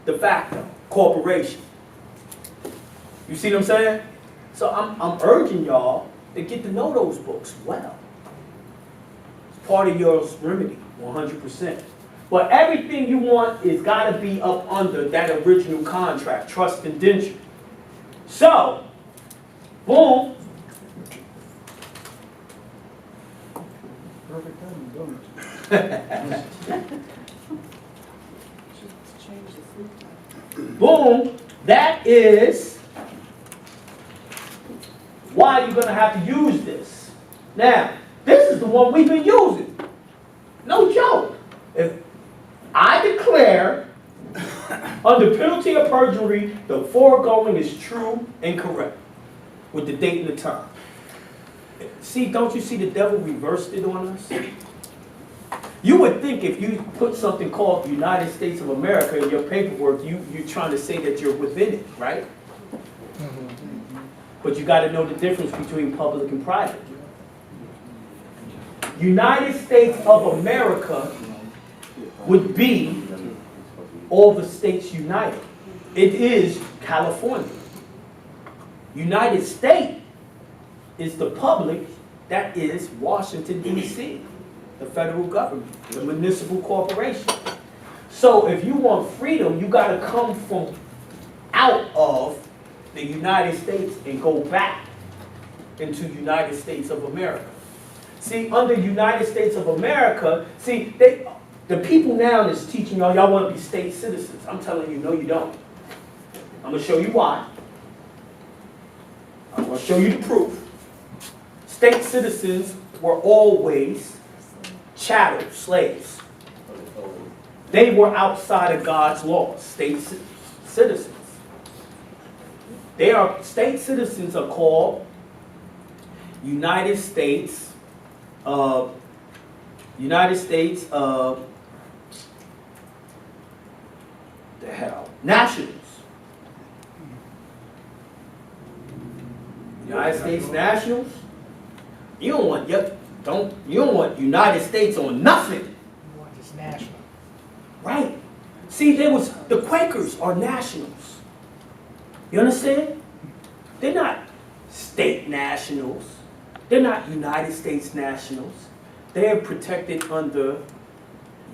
De facto. Corporation. You see what I'm saying? So I'm urging y'all to get to know those books well. part of your remedy, 100%. But everything you want is gotta be up under that original contract, trust indenture. So, boom. Perfect timing, don't it? Boom, that is why you're gonna have to use this. Now, this is the one we've been using. No joke. If I declare under penalty of perjury, the foregoing is true and correct with the date and the time. See, don't you see the devil reversed it on us? You would think if you put something called the United States of America in your paperwork, you're trying to say that you're within it, right? But you got to know the difference between public and private. United States of America would be all the states united. It is California. United States is the public, that is Washington, D.C., the federal government, the municipal corporation. So if you want freedom, you got to come from out of the United States and go back into United States of America. See, under United States of America, see, the people now that's teaching y'all want to be state citizens. I'm telling you, no, you don't. I'm going to show you why. I'm going to show you the proof. State citizens were always chattel slaves. They were outside of God's laws, state citizens. State citizens are called United States nationals. United States nationals. You don't want United States on nothing. You want this national. Right. See, the Quakers are nationals. You understand? They're not state nationals. They're not United States nationals. They are protected under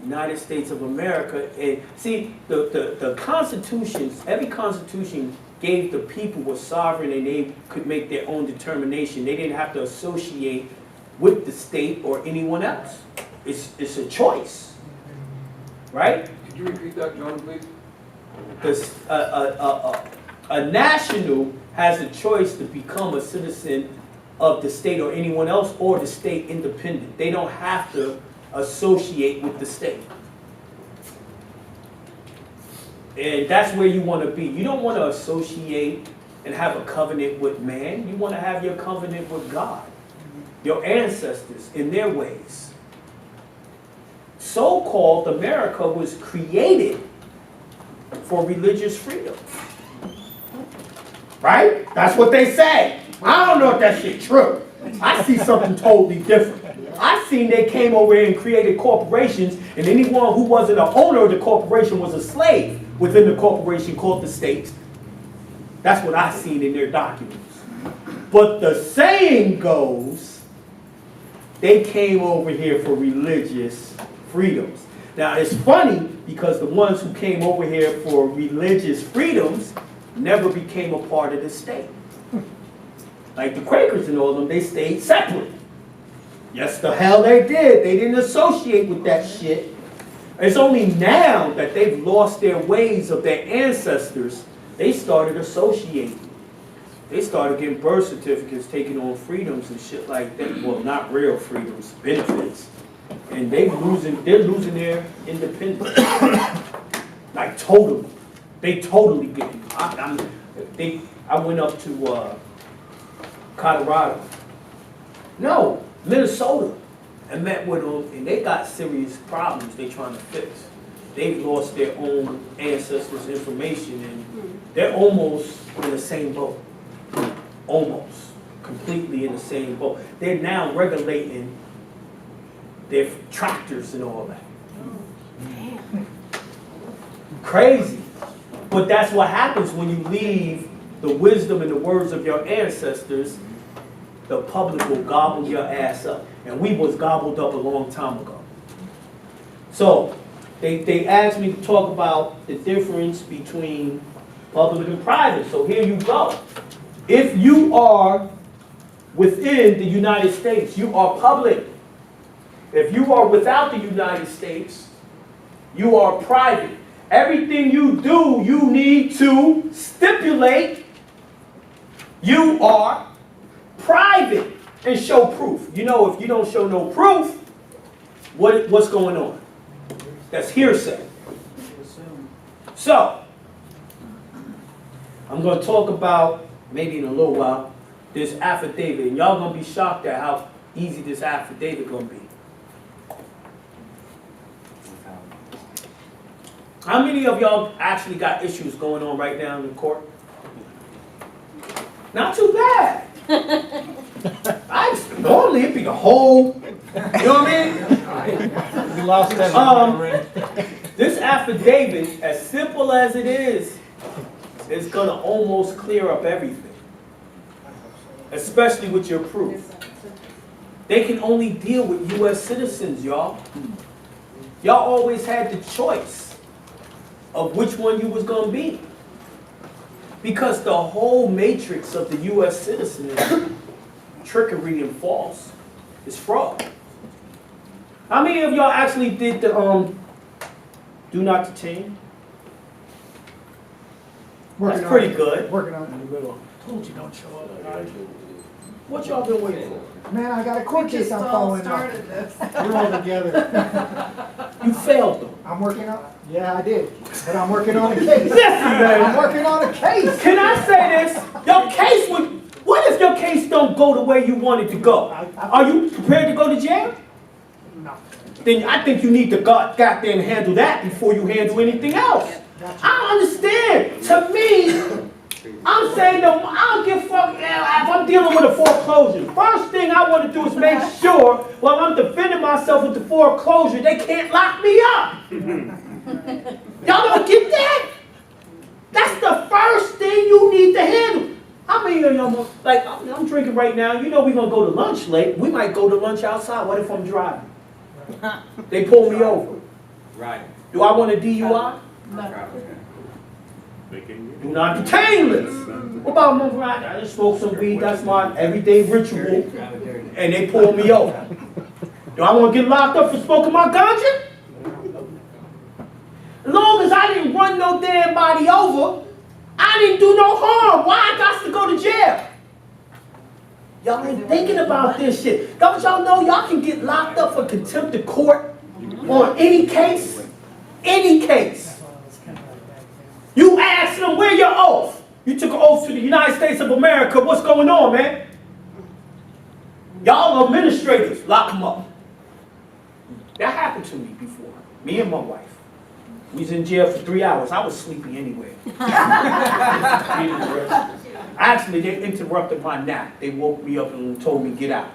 United States of America. And see, the constitutions, every constitution gave the people were sovereign and they could make their own determination. They didn't have to associate with the state or anyone else. It's a choice, right? Could you repeat that, John, please? A national has a choice to become a citizen of the state or anyone else, or the state independent. They don't have to associate with the state. And that's where you want to be. You don't want to associate and have a covenant with man. You want to have your covenant with God, your ancestors in their ways. So-called America was created for religious freedom. Right? That's what they say. I don't know if that shit true. I see something totally different. I seen they came over here and created corporations, and anyone who wasn't an owner of the corporation was a slave within the corporation called the state. That's what I seen in their documents. But the saying goes, they came over here for religious freedoms. Now it's funny because the ones who came over here for religious freedoms never became a part of the state. Like the Quakers and all of them, they stayed separate. Yes, the hell they did. They didn't associate with that shit. It's only now that they've lost their ways of their ancestors, they started associating. They started getting birth certificates, taking on freedoms and shit like that. Well, not real freedoms, benefits. And they're losing their independence. Like totally. They totally get it. I went up to Colorado. No, Minnesota. And met with them, and they got serious problems they're trying to fix. They've lost their own ancestors' information, and they're almost in the same boat. Almost. Completely in the same boat. They're now regulating their tractors and all that. Crazy. But that's what happens when you leave the wisdom and the words of your ancestors the public will gobble your ass up. And we was gobbled up a long time ago. So, they asked me to talk about the difference between public and private. So here you go. If you are within the United States, you are public. If you are without the United States, you are private. Everything you do, you need to stipulate you are private and show proof. You know, if you don't show no proof, what's going on? That's hearsay. So, I'm going to talk about, maybe in a little while, this affidavit. And y'all going to be shocked at how easy this affidavit going to be. How many of y'all actually got issues going on right now in the court? Not too bad. Normally it'd be the whole, you know what I mean? We lost that. This affidavit, as simple as it is gonna almost clear up everything. Especially with your proof. They can only deal with US citizens, y'all. Y'all always had the choice of which one you was gonna be. Because the whole matrix of the US citizen is trickery and false. It's fraud. How many of y'all actually did the do not detain? That's pretty good. Working on it. Told you don't show up. What y'all been waiting for? Man, I got a court We case just I'm all following up. started this. We're all together. You failed them. I'm working on, yeah, I did, but I'm working on a case. Listen, man. I'm working on a case. Can I say this? Your case would. What if your case don't go the way you want it to go? Are you prepared to go to jail? No. Then I think you need to goddamn handle that before you handle anything else. I don't understand. To me, I'm saying no. I don't give a fuck if I'm dealing with a foreclosure. First thing I want to do is make sure while I'm defending myself with the foreclosure, they can't lock me up. Y'all don't get that? That's the first thing you need to handle. How many of y'all, like, I'm drinking right now. You know we're going to go to lunch late. We might go to lunch outside. What if I'm driving? They pull me over. Right. Do I want a DUI? Do not detain list. What about my right? I just smoke some weed. That's my everyday ritual. And they pull me over. Do I want to get locked up for smoking my ganja? As long as I didn't run no damn body over, I didn't do no harm. Why I got to go to jail? Y'all ain't thinking about this shit. Don't y'all know y'all can get locked up for contempt of court on any case? Any case. You ask them, where your oath? You took an oath to the United States of America. What's going on, man? Y'all administrators, lock them up. That happened to me before. Me and my wife. We was in jail for 3 hours. I was sleepy anyway. Actually, they interrupted my nap. They woke me up and told me, get out.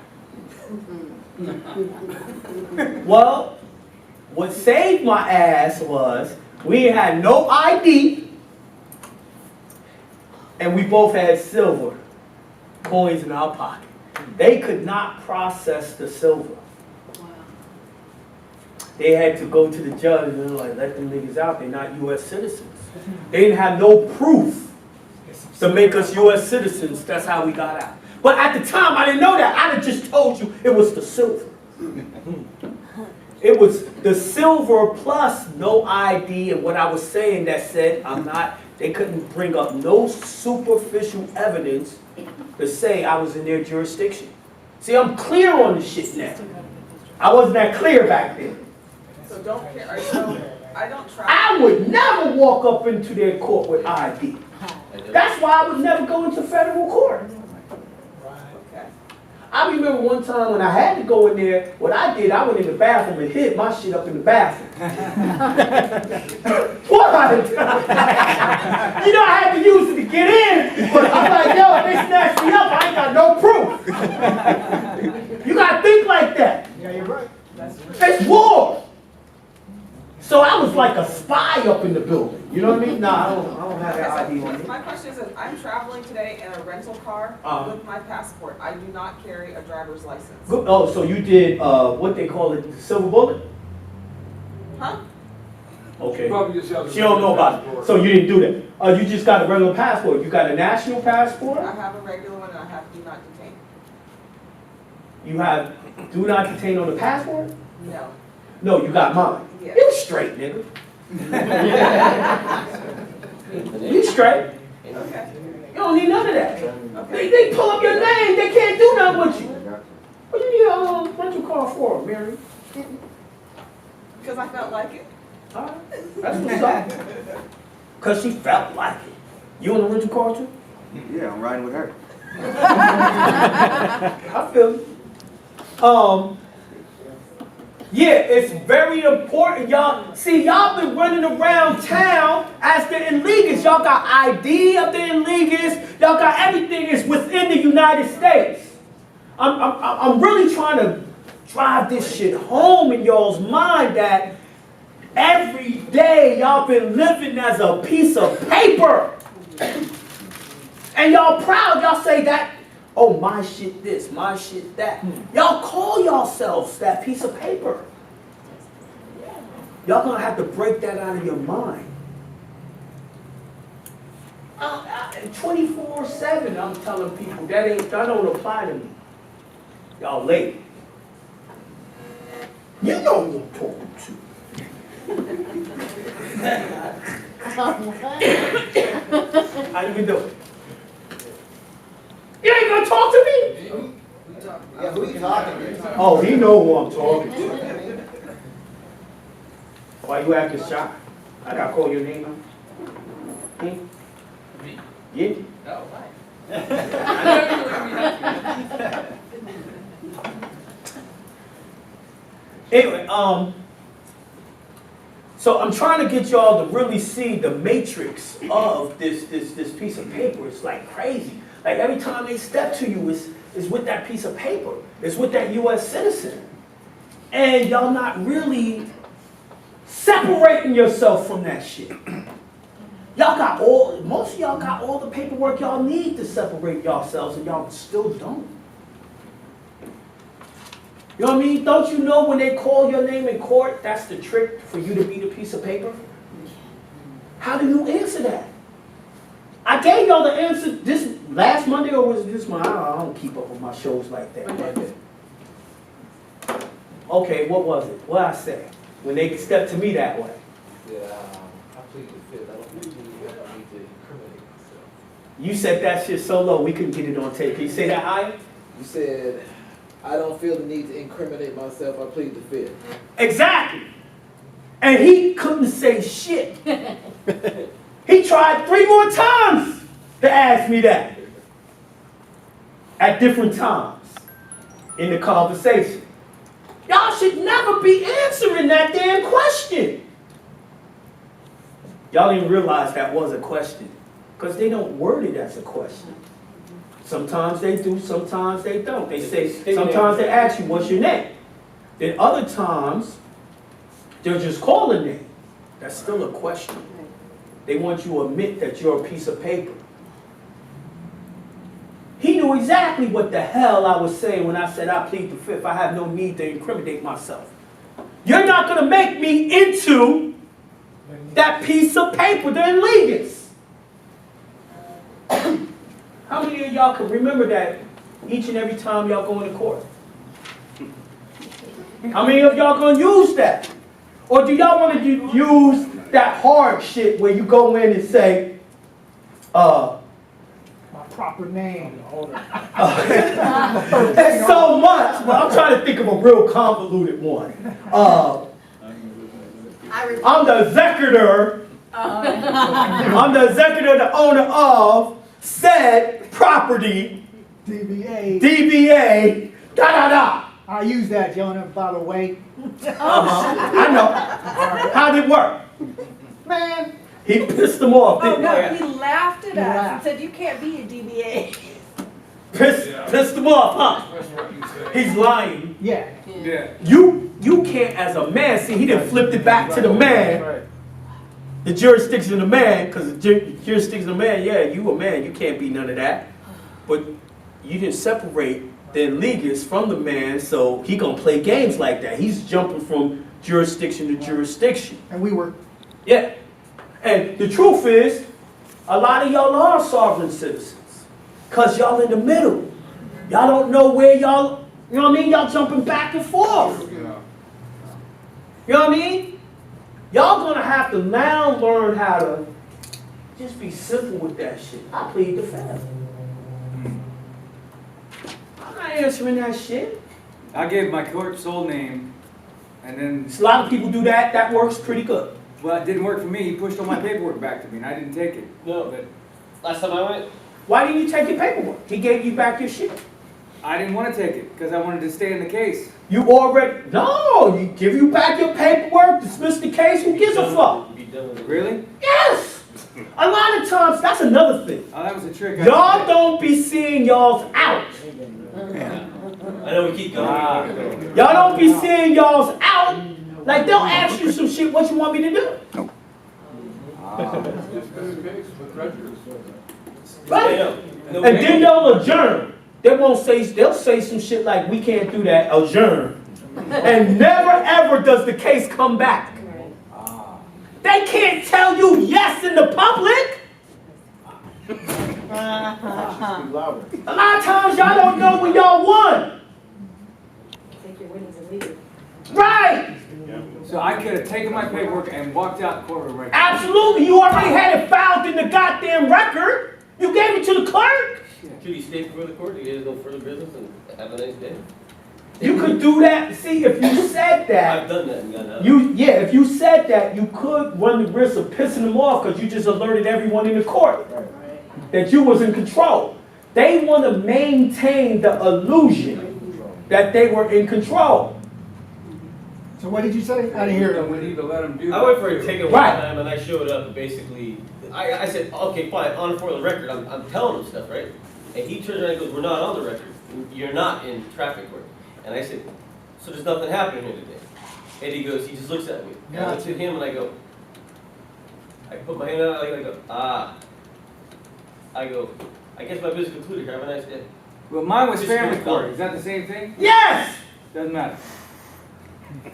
Well, what saved my ass was we had no ID and we both had silver coins in our pocket. They could not process the silver. They had to go to the judge and like, let them niggas out. They're not U.S. citizens. They didn't have no proof to make us U.S. citizens. That's how we got out. But at the time, I didn't know that. I'd have just told you it was the silver. It was the silver plus no ID and what I was saying that said I'm not, they couldn't bring up no superficial evidence to say I was in their jurisdiction. See, I'm clear on this shit now. I wasn't that clear back then. So don't care. So I don't try. I would never walk up into their court with ID. That's why I would never go into federal court. I remember one time when I had to go in there, what I did, I went in the bathroom and hid my shit up in the bathroom. What? You know, I had to use it to get in, but I'm like, yo, if they snatch me up, I ain't got no proof. You gotta think like that. Yeah, you're right. It's war. So I was like a spy up in the building. You know what I mean? Nah, I don't have that ID on me. My question is, I'm traveling today in a rental car with my passport. I do not carry a driver's license. Good. Oh, so you did, what they call it, the silver bullet? Huh? Okay. Probably just have. She don't know about it. So you didn't do that. You just got a regular passport. You got a national passport? I have a regular one and I have do not detain. You have do not detain on the passport? No. No, you got mine. Yeah. You straight, nigga. You straight. Okay. You don't need none of that. They pull up your name. They can't do nothing with you. What you need a rental car for, Mary? Because I felt like it. All right. That's what's up. Because she felt like it. You on the rental car too? Yeah, I'm riding with her. I feel you. Yeah, it's very important, y'all. See, y'all been running around town as the illegals. Y'all got ID of the illegals. Y'all got everything is within the United States. I'm really trying to drive this shit home in y'all's mind that every day y'all been living as a piece of paper. And y'all proud, y'all say that, oh, my shit this, my shit that. Y'all call yourselves that piece of paper. Y'all gonna have to break that out of your mind. 24/7, I'm telling people, that don't apply to me. Y'all late. You know who I'm talking to. How you doing? You ain't gonna talk to me? Yeah, who you talking to? Oh, he know who I'm talking to. Why you acting shy? I gotta call your name out. Me? Yeah? No, why? Anyway, so I'm trying to get y'all to really see the matrix of this piece of paper. It's like crazy. Like every time they step to you is with that piece of paper. It's with that U.S. citizen. And y'all not really separating yourself from that shit. Most of y'all got all the paperwork y'all need to separate yourselves and y'all still don't. You know what I mean? Don't you know when they call your name in court, that's the trick for you to be the piece of paper? How do you answer that? I gave y'all the answer this last Monday, or was it this Monday? I don't keep up with my shows like that. Okay, what was it? What I say? When they stepped to me that way. Yeah, I plead the fifth. I don't think you need to incriminate myself. You said that shit so low, we couldn't get it on tape. Can you say that higher? You said, I don't feel the need to incriminate myself. I plead the fifth. Exactly. And he couldn't say shit. He tried 3 more times to ask me that. At different times in the conversation. Y'all should never be answering that damn question. Y'all didn't realize that was a question. Because they don't word it as a question. Sometimes they do, sometimes they don't. They say, sometimes they ask you, what's your name? Then other times, they'll just call a name. That's still a question. They want you to admit that you're a piece of paper. He knew exactly what the hell I was saying when I said I plead the fifth. I have no need to incriminate myself. You're not going to make me into that piece of paper, the illegals. How many of y'all can remember that each and every time y'all go into court? How many of y'all going to use that? Or do y'all want to use that hard shit where you go in and say, My proper name. There's so much, but I'm trying to think of a real convoluted one. I'm the executor. I'm the executor, the owner of said property. DBA. DBA. Da da da. I use that, Jonah, by the way. I know. How'd it work? Man. He pissed them off, Oh, didn't no, he? he laughed at He us and laughed. said, you can't be a DBA. Pissed them off, huh? That's what you say. He's lying. Yeah. Yeah. You can't, as a man, see, he done flipped it back to the man. the jurisdiction of the man, because the jurisdiction of the man, yeah, you a man, you can't be none of that. But you didn't separate the illegus from the man, so he gonna play games like that. He's jumping from jurisdiction to jurisdiction. And we were, Yeah. And the truth is, a lot of y'all are sovereign citizens. Because y'all in the middle. Y'all don't know where y'all, you know what I mean? Y'all jumping back and forth. You know what I mean? Y'all gonna have to now learn how to just be simple with that shit. I plead the fifth. I'm not answering that shit. I gave my court sole name, and then, A lot of people do that. That works pretty good. well, it didn't work for me. He pushed all my paperwork back to me, and I didn't take it. No, But last time I went, Why didn't you take your paperwork? He gave you back your shit. I didn't want to take it because I wanted to stay in the case. You already, no, you give you back your paperwork, dismiss the case, who gives a fuck? be done with it. Really? Yes! A lot of times, that's another thing. Oh, that was a trick. Y'all don't be seeing y'all's out. I know we keep going. Y'all don't be seeing y'all's out. Like they'll ask you some shit, what you want me to do? Dismiss the case with prejudice. Right? And then they'll adjourn. They won't say, they'll say some shit like, we can't do that, adjourn. And never ever does the case come back. They can't tell you yes in the public. A lot of times y'all don't know when y'all won. Take your winnings and leave it. Right. So I could have taken my paperwork and walked out the courtroom right there. Absolutely. You already had it filed in the goddamn record. You gave it to the clerk. Should he stay before the court? You guys no further business and have a nice day? You could do that. See, if you said that, I've done that and gotten out. if you said that, you could run the risk of pissing them off because you just alerted everyone in the court that you was in control. They want to maintain the illusion that they were in control. so what did you say? I didn't hear So we it. need to let them do that. I went for a ticket one Right. time and I showed up and basically, I said, okay, fine, on for the record, I'm telling him stuff, right? And he turns around and goes, we're not on the record. You're not in traffic court. And I said, so there's nothing happening here today. And he goes, he just looks at me. And I look at him and I go, I put my hand out, I go, I go, I guess my business concluded here, have a nice day. Well, mine was Just family moved court. on. Is that the same thing? Yes! Doesn't matter.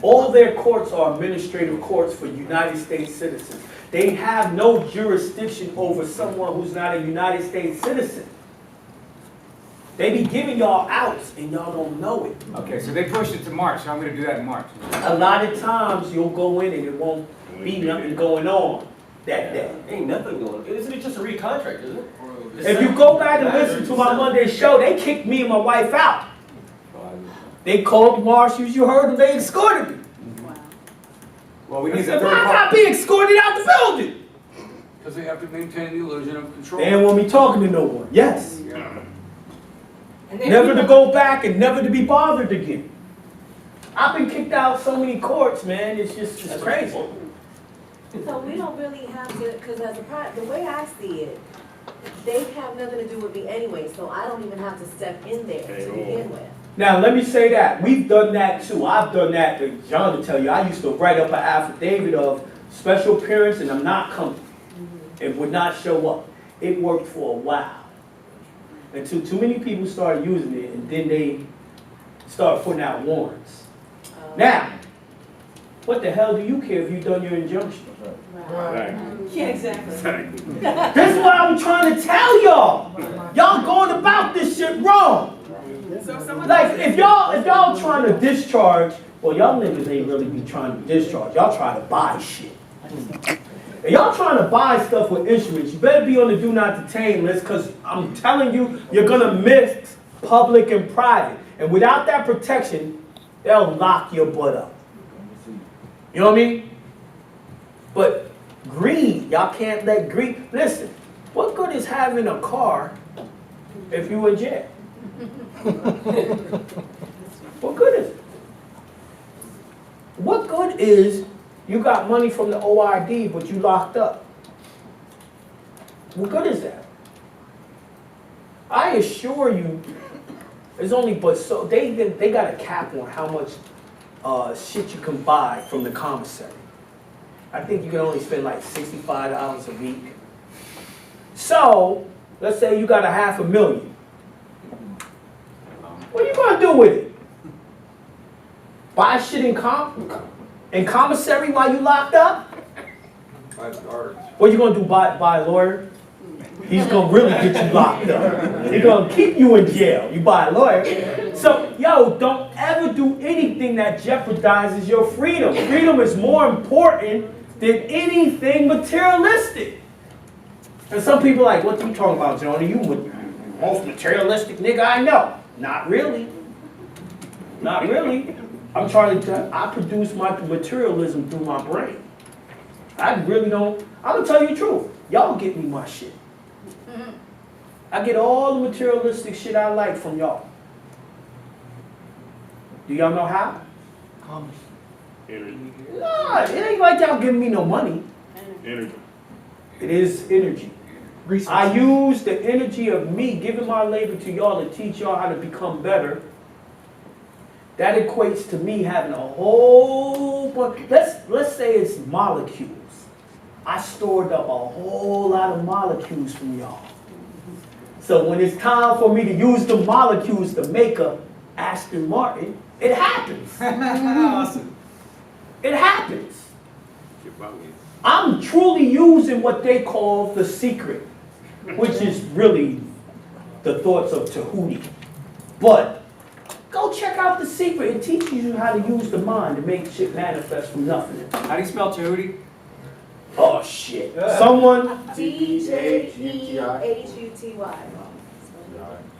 All their courts are administrative courts for United States citizens. They have no jurisdiction over someone who's not a United States citizen. They be giving y'all outs and y'all don't know it. Okay, so they pushed it to March, so I'm going to do that in March. A lot of times you'll go in and it won't be nothing going on that day. Ain't nothing going on. Isn't it just a recontract, isn't it? If you go back and listen to my Monday show, they kicked me and my wife out. They called marshals, you heard them, they escorted me. Well, we I need the said, third why am I party. being escorted out the building? Because they have to maintain the illusion of control. They didn't want me talking to no one. Yes. Yeah. Never to go back and never to be bothered again. I've been kicked out so many courts, man. It's just it's crazy. So we don't really have to, because as the way I see it, they have nothing to do with me anyway, so I don't even have to step in there to begin with. Now, let me say that. We've done that too. I've done that. John will tell you, I used to write up an affidavit of special appearance and I'm not coming. It would not show up. It worked for a while. Until too many people started using it and then they started putting out warrants. Now, what the hell do you care if you've done your injunction? Yeah, exactly. This is what I'm trying to tell y'all. Y'all going about this shit wrong. So someone. Like, if y'all trying to discharge, well, y'all niggas ain't really be trying to discharge. Y'all trying to buy shit. If y'all trying to buy stuff with instruments, you better be on the do not detain list, because I'm telling you, you're gonna mix public and private. And without that protection, they'll lock your butt up. You know what I mean? But greed, y'all can't let greed. Listen, what good is having a car if you in jail? What good is it? What good is you got money from the OID but you locked up? What good is that? I assure you, there's only but so they got a cap on how much shit you can buy from the commissary. I think you can only spend like $65 a week. So, let's say you got $500,000. What are you gonna do with it? Buy shit in commissary while you locked up? What you gonna do, buy a lawyer? He's gonna really get you locked up. He's gonna keep you in jail. You buy a lawyer. So, yo, don't ever do anything that jeopardizes your freedom. Freedom is more important than anything materialistic. And some people are like, what are you talking about, Jonah? You most materialistic nigga I know. Not really. Not really. I produce my materialism through my brain. I really don't, I'm gonna tell you the truth. Y'all get me my shit. I get all the materialistic shit I like from y'all. Do y'all know how? Nah, it ain't like y'all giving me no money. Energy. It is energy. I use the energy of me giving my labor to y'all to teach y'all how to become better. That equates to me having a whole bunch. Let's say it's molecules. I stored up a whole lot of molecules from y'all. So when it's time for me to use the molecules to make a Aston Martin, it happens. Awesome. It happens. I'm truly using what they call the secret, which is really the thoughts of Tahuti. But go check out the secret. It teaches you how to use the mind to make shit manifest from nothing. How do you spell Tahuti? Oh shit. Someone. DJEHUTY.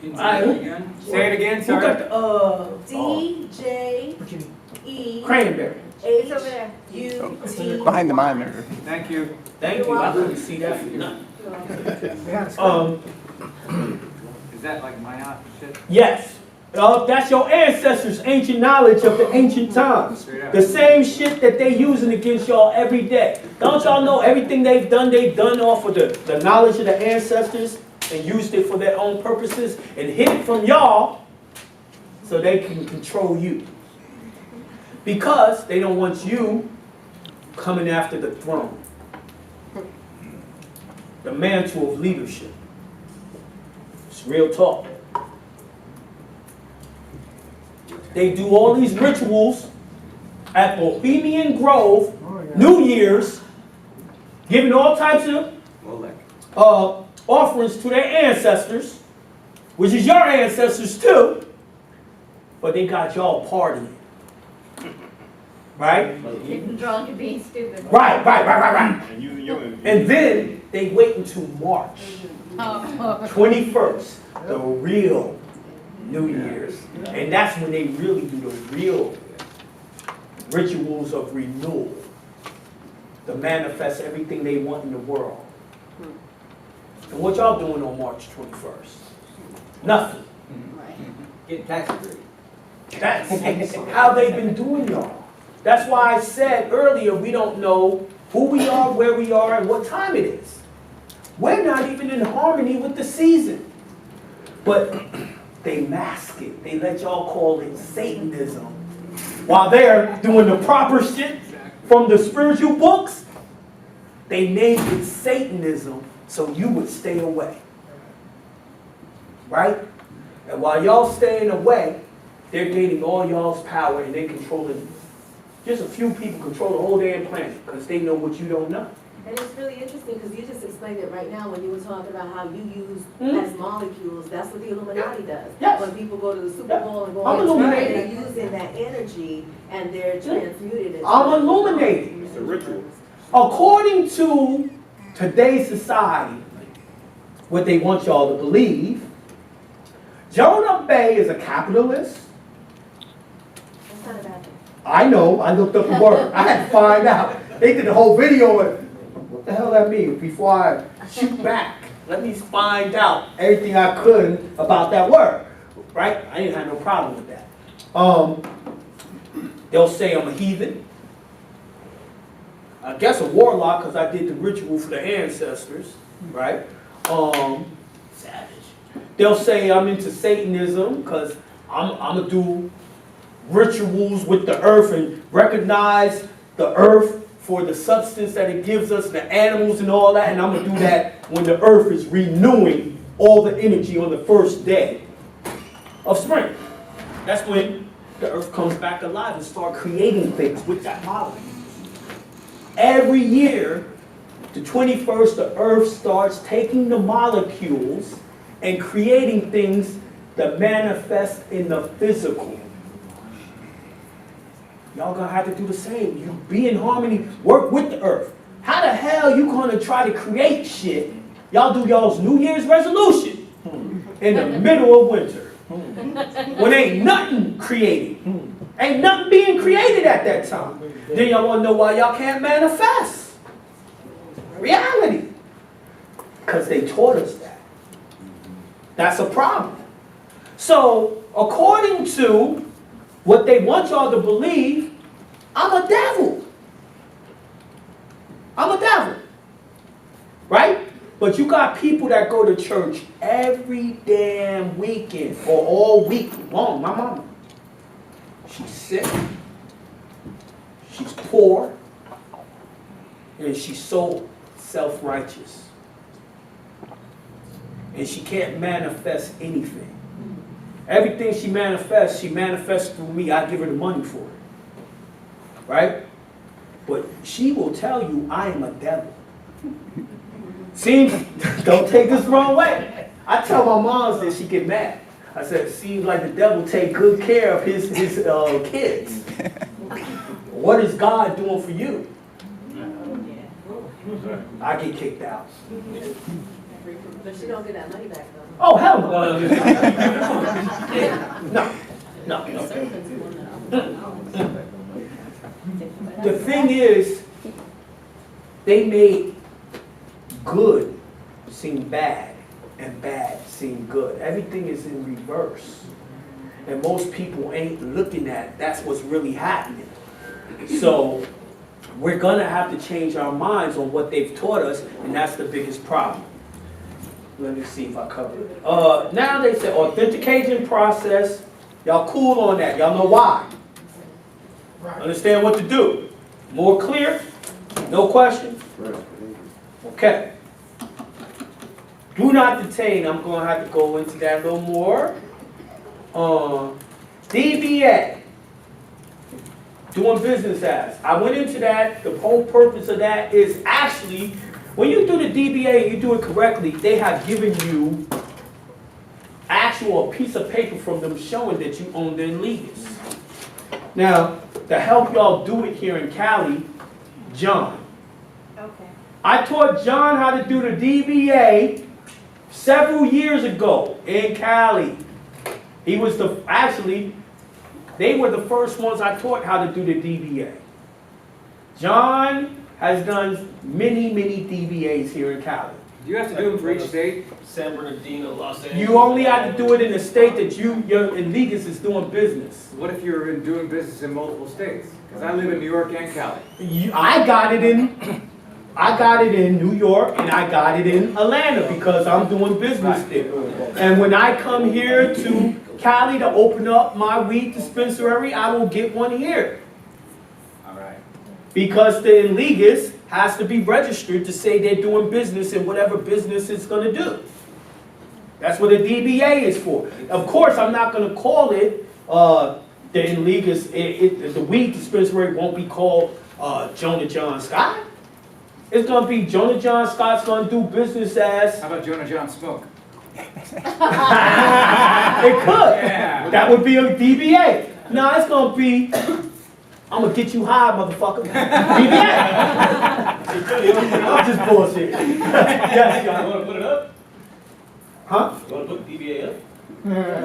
Can you say it again? Say it again, Who sorry. got the DJE. cranberry? It's over there. UT. Behind the monitor. Thank you. Thank you. I couldn't see that for nothing. Is that like my shit? Yes. That's your ancestors' ancient knowledge of the ancient times. The same shit that they using against y'all every day. Don't y'all know everything they've done off of the knowledge of the ancestors and used it for their own purposes and hid it from y'all so they can control you. Because they don't want you coming after the throne. The mantle of leadership. It's real talk. They do all these rituals at Bohemian Grove, New Year's, giving all types of offerings to their ancestors, which is your ancestors too, but they got y'all partying. Right? Getting drunk and being stupid. Right. And using your energy. And then they wait until March 21st, the real New Year's. And that's when they really do the real rituals of renewal to manifest everything they want in the world. And what y'all doing on March 21st? Nothing. Get tax free. That's how they've been doing y'all. That's why I said earlier we don't know who we are, where we are, and what time it is. We're not even in harmony with the season. But they mask it. They let y'all call it Satanism. While they're doing the proper shit from the spiritual books, they named it Satanism so you would stay away. Right? And while y'all staying away, they're gaining all y'all's power and they're controlling, just a few people control the whole damn planet because they know what you don't know. And it's really interesting because you just explained it right now when you were talking about how you use Mhm. as molecules. That's what the Illuminati does. Yes. When people go to the Super Bowl and go I'm on illuminated. they're using that energy and they're transmuted it. I'm illuminated. It's a ritual. According to today's society, what they want y'all to believe, Jonah Bey is a capitalist. That's not a bad thing. I know, I looked up the word. I had to find out. They did the whole video of what the hell that mean before I shoot back. Let me find out everything I could about that word. Right? I didn't have no problem with that. They'll say I'm a heathen. I guess a warlock because I did the ritual for the ancestors. Right? Savage. They'll say I'm into Satanism because I'm gonna do rituals with the earth and recognize the earth for the substance that it gives us, the animals and all that, and I'm gonna do that when the earth is renewing all the energy on the first day of spring. That's when the earth comes back alive and start creating things with that molecule. Every year, the 21st, the earth starts taking the molecules and creating things that manifest in the physical. Y'all gonna have to do the same. You be in harmony, work with the earth. How the hell you gonna try to create shit? Y'all do y'all's New Year's resolution in the middle of winter. When ain't nothing created. Ain't nothing being created at that time. Then y'all wanna know why y'all can't manifest reality. Because they taught us that. That's a problem. So, according to what they want y'all to believe, I'm a devil. I'm a devil. Right? But you got people that go to church every damn weekend or all week long. My mama. She's sick. She's poor. And she's so self-righteous. And she can't manifest anything. Everything she manifests through me. I give her the money for it. Right? But she will tell you I am a devil. Seems, don't take this wrong way. I tell my moms that she get mad. I said, seems like the devil take good care of his kids. What is God doing for you? I get kicked out. But she don't get that money back though. Oh, hell no. No. The thing is, they made good seem bad and bad seem good. Everything is in reverse. And most people ain't looking at that's what's really happening. So we're gonna have to change our minds on what they've taught us, and that's the biggest problem. Let me see if I cover it. Now they say authentication process. Y'all cool on that. Y'all know why. Understand what to do. More clear? No question? Okay. Do not detain. I'm going to have to go into that a little more. DBA. Doing business as. I went into that. The whole purpose of that is actually, when you do the DBA and you do it correctly, they have given you actual piece of paper from them showing that you own the illegas. Now, to help y'all do it here in Cali, John. Okay. I taught John how to do the DBA several years ago in Cali. He was they were the first ones I taught how to do the DBA. John has done many DBAs here in Cali. Do you have to do them for each state? San Bernardino, Los Angeles. You only have to do it in the state that your illegas is doing business. What if you're doing business in multiple states? Because I live in New York and Cali. I got it in New York and I got it in Atlanta because I'm doing business there. And when I come here to Cali to open up my weed dispensary, I will get one here. All right. Because the illegas has to be registered to say they're doing business in whatever business it's going to do. That's what a DBA is for. Of course, I'm not going to call it the illegas. The weed dispensary won't be called Jonah John Scott. It's going to be Jonah John Scott's going to do business as... How about Jonah John Smoke? It could. Yeah. That would be a DBA. No, it's going to be... I'm going to get you high, motherfucker. DBA. I'm just bullshit. Yes, You want to put it up? huh? You want to put DBA up?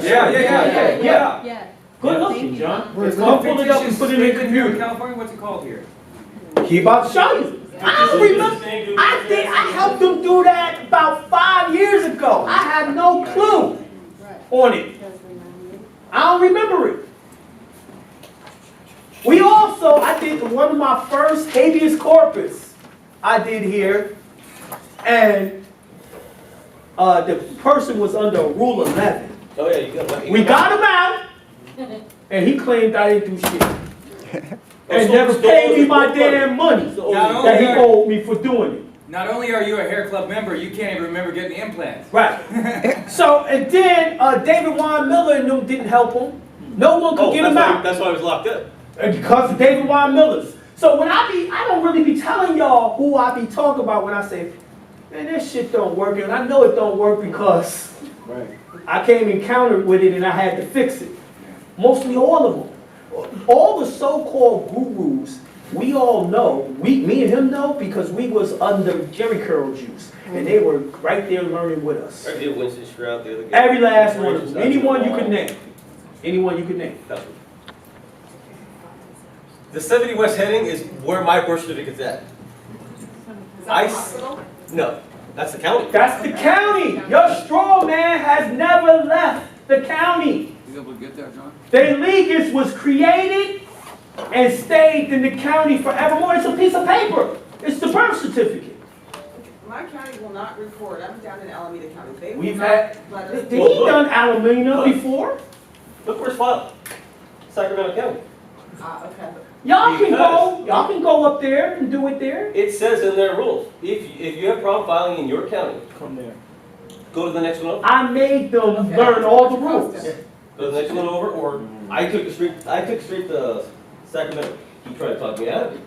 Yeah. Good looking, John. Come pull it up and put it in the computer. California, what's it called here? He about to show you. I don't remember. I helped him do that about 5 years ago. I had no clue on it. I don't remember it. We also, I did one of my first habeas corpus I did here, and the person was under Rule 11. Oh yeah, you got it. We got him out, and he claimed I didn't do shit. and never paid me my damn money that he owed me for doing it. Not only are you a hair club member, you can't even remember getting the implants. Right. So, and then David Warren Miller and them didn't help him. No one could get him out. That's why I was locked up. And because of David Warren Miller's. So when I don't really be telling y'all who I be talking about when I say, man, this shit don't work. And I know it don't work because I came encountered with it and I had to fix it. Mostly all of them. All the so-called gurus, we all know, me and him know because we was under Jerry Curl juice. And they were right there learning with us. I did Winston Stroud the other guy. Every last one of them. Anyone you could name. Anyone you could name. The 70 West heading is where my birth certificate's at. No, that's the county. That's the county. Your straw man has never left the county. You able to get that, John? The legis was created and stayed in the county forevermore. It's a piece of paper. It's the birth certificate. My county will not record, I'm down in Alameda County, they will We've not had, let us. did he done Alameda before? Look where's filed. Sacramento County. Okay. Y'all can go up there and do it there. It says in their rules, if you have problem filing in your county, Come there. go to the next one over. I made them learn all the rules. Go to the next one over, or I took straight to Sacramento. He tried to talk me out of it.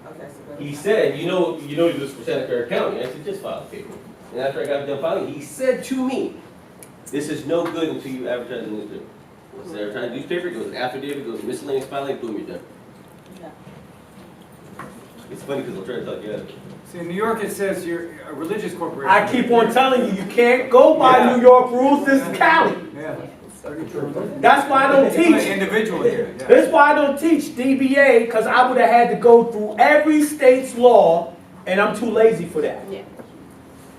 Okay, so He said, you know this for Santa Clara County. I said, just file the paper. And after I got done filing, he said to me, this is no good until you advertise in the newspaper. Once they advertise in the newspaper, it goes an affidavit, goes miscellaneous filing, boom, you're done. It's funny because they'll try to talk you out of it. See, in New York, it says you're a religious corporation. I keep on telling you, you can't go by New York rules. This is Cali. Yeah. That's why I don't It's an teach. individual here. Yeah. That's why I don't teach DBA, because I would have had to go through every state's law, and I'm too lazy for that. Jonah,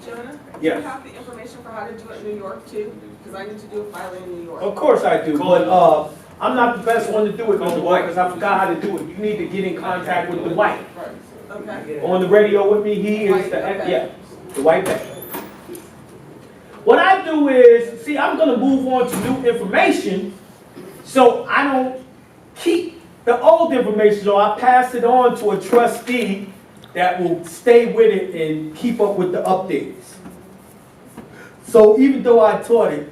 do Yes. you have the information for how to do it in New York too? Because I need to do a filing in New York. Of course I do, but I'm not the best one to do it no more, because I forgot how to do it. You need to get in contact with the white. Okay. On the radio with me, he is the, yeah, the white man. What I do is, see, I'm gonna move on to new information, so I don't keep the old information, so I pass it on to a trustee that will stay with it and keep up with the updates. So even though I taught it,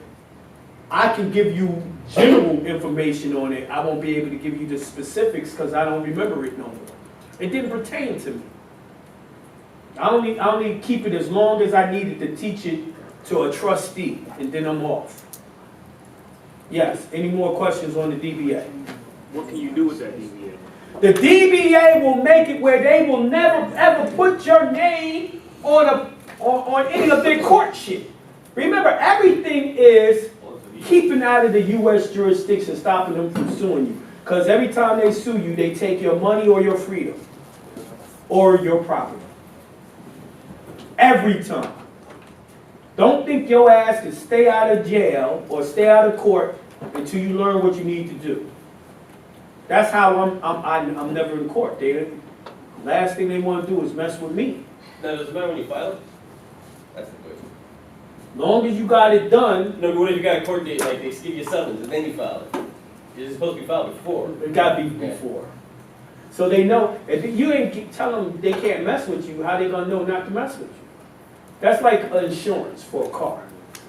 I can give you general information on it. I won't be able to give you the specifics because I don't remember it no more. It didn't pertain to me. I only keep it as long as I needed to teach it to a trustee, and then I'm off. Yes, any more questions on the DBA? What can you do with that DBA? The DBA will make it where they will never ever put your name on any of their court shit. Remember, everything is keeping out of the U.S. jurisdiction, stopping them from suing you. Because every time they sue you, they take your money or your freedom or your property. Every time. Don't think your ass can stay out of jail or stay out of court until you learn what you need to do. That's how I'm never in court. Last thing they want to do is mess with me. Now, does it matter when you file it? That's the question. Long as you got it done. No, but what if you got a court date, like they give you a summons and then you file it? You're supposed to be filed before. It got to be before. So they know, if you ain't tell them they can't mess with you, how they gonna know not to mess with you? That's like insurance for a car.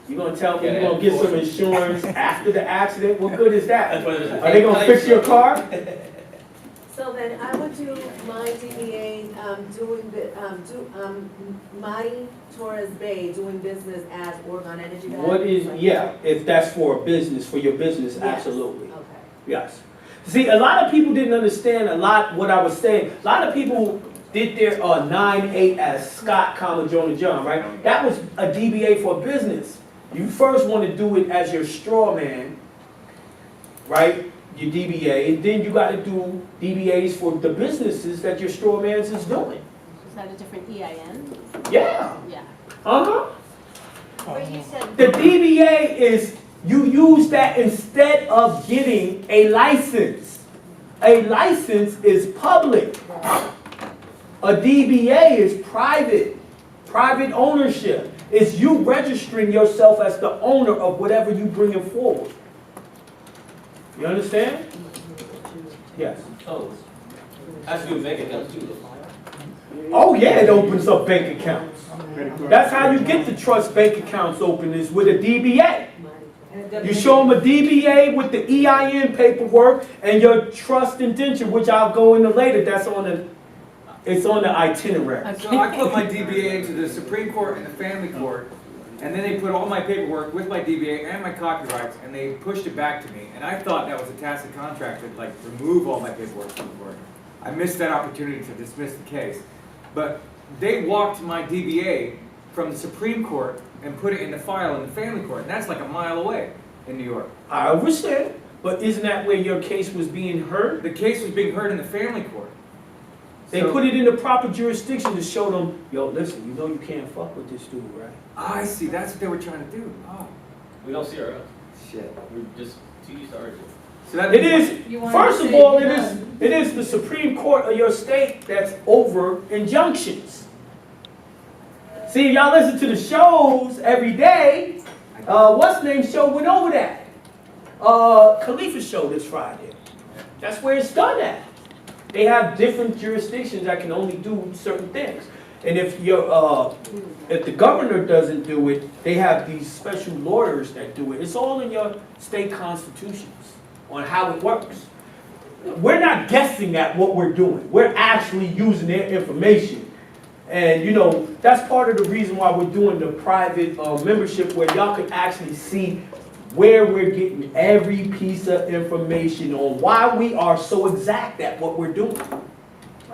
You're gonna tell me you're gonna get some insurance after the accident? What good is that? Are they gonna fix your car? So then I would do my DBA, Madi Torres Bay, doing business as Oregon Energy Guy. What is, yeah, if that's for a business, for your business, Yes. absolutely. Okay. Yes. See, a lot of people didn't understand what I was saying. A lot of people did their 9-8 as Scott, Jonah, John, right? That was a DBA for a business. You first want to do it as your straw man, right? Your DBA, and then you got to do DBAs for the businesses that your straw man's is doing. Is that a different EIN? Yeah. Yeah. Uh-huh. But you said. The DBA is, you use that instead of getting a license. A license is public. A DBA is private. Private ownership. It's you registering yourself as the owner of whatever you bringing forward. You understand? Yes. Oh, Has to do with bank accounts too, though. Oh yeah, it opens up bank accounts. That's how you get the trust bank accounts open, is with a DBA. You show them a DBA with the EIN paperwork and your trust indenture, which I'll go into later. That's on the, it's on the itinerary. So I put my DBA into the Supreme Court and the Family Court, and then they put all my paperwork with my DBA and my copyrights, and they pushed it back to me. And I thought that was a tacit contract to like remove all my paperwork from the court. I missed that opportunity to dismiss the case. But they walked my DBA from the Supreme Court and put it in the file in the Family Court, and that's like a mile away in New York. I understand, but isn't that where your case was being heard? The case was being heard in the Family Court. They put it in the proper jurisdiction to show them, yo, listen, you know you can't fuck with this dude, right? I see, that's what they were trying to do. Oh, We don't see our own. shit. We're just too used to arguing. So that It is, first of all, it is the Supreme Court of your state that's over injunctions. See, y'all listen to the shows every day. What's the name show went over that? Khalifa's show this Friday. That's where it's done at. They have different jurisdictions that can only do certain things. And if if the governor doesn't do it, they have these special lawyers that do it. It's all in your state constitutions on how it works. We're not guessing at what we're doing. We're actually using their information. And you know, that's part of the reason why we're doing the private membership, where y'all can actually see where we're getting every piece of information on why we are so exact at what we're doing. All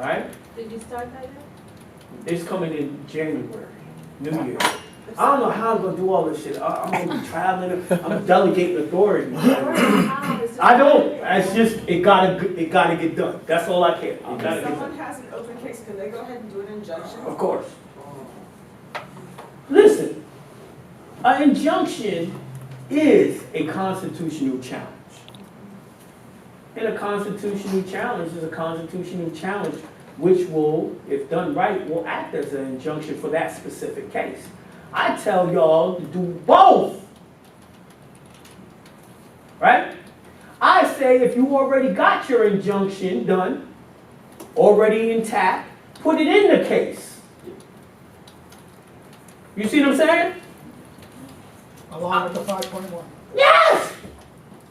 right? Did you start that yet? It's coming in January, New Year. I don't know how I'm gonna do all this shit. I'm gonna be traveling. I'm delegating authority. I don't. It's just it gotta get done. That's all I care. It gotta If get someone done. has an open case, can they go ahead and do an injunction? Of course. Listen, an injunction is a constitutional challenge. And a constitutional challenge is a constitutional challenge which will, if done right, will act as an injunction for that specific case. I tell y'all to do both. Right? I say if you already got your injunction done, already intact, put it in the case. You see what I'm saying? Along with the 5.1. Yes!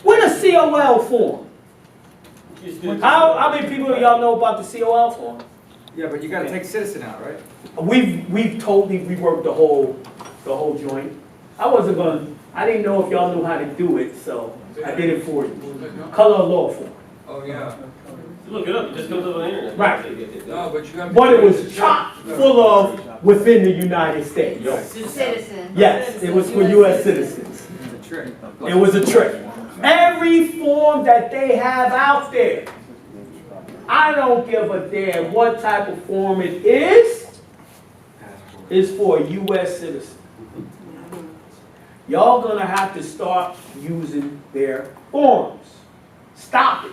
With a COL form. How many people of y'all know about the COL form? Yeah, but you gotta take citizen out, right? We've totally reworked the whole joint. I didn't know if y'all knew how to do it, so I did it for you. Color of law form. Oh, yeah. Look it up, it just comes up on the internet. Right. No, but you got. But it was chock full of within the United States. Citizen. Yes, it was for US citizens. It's a trick. It was a trick. Every form that they have out there, I don't give a damn what type of form it is for a US citizen. Y'all gonna have to start using their forms. Stop it.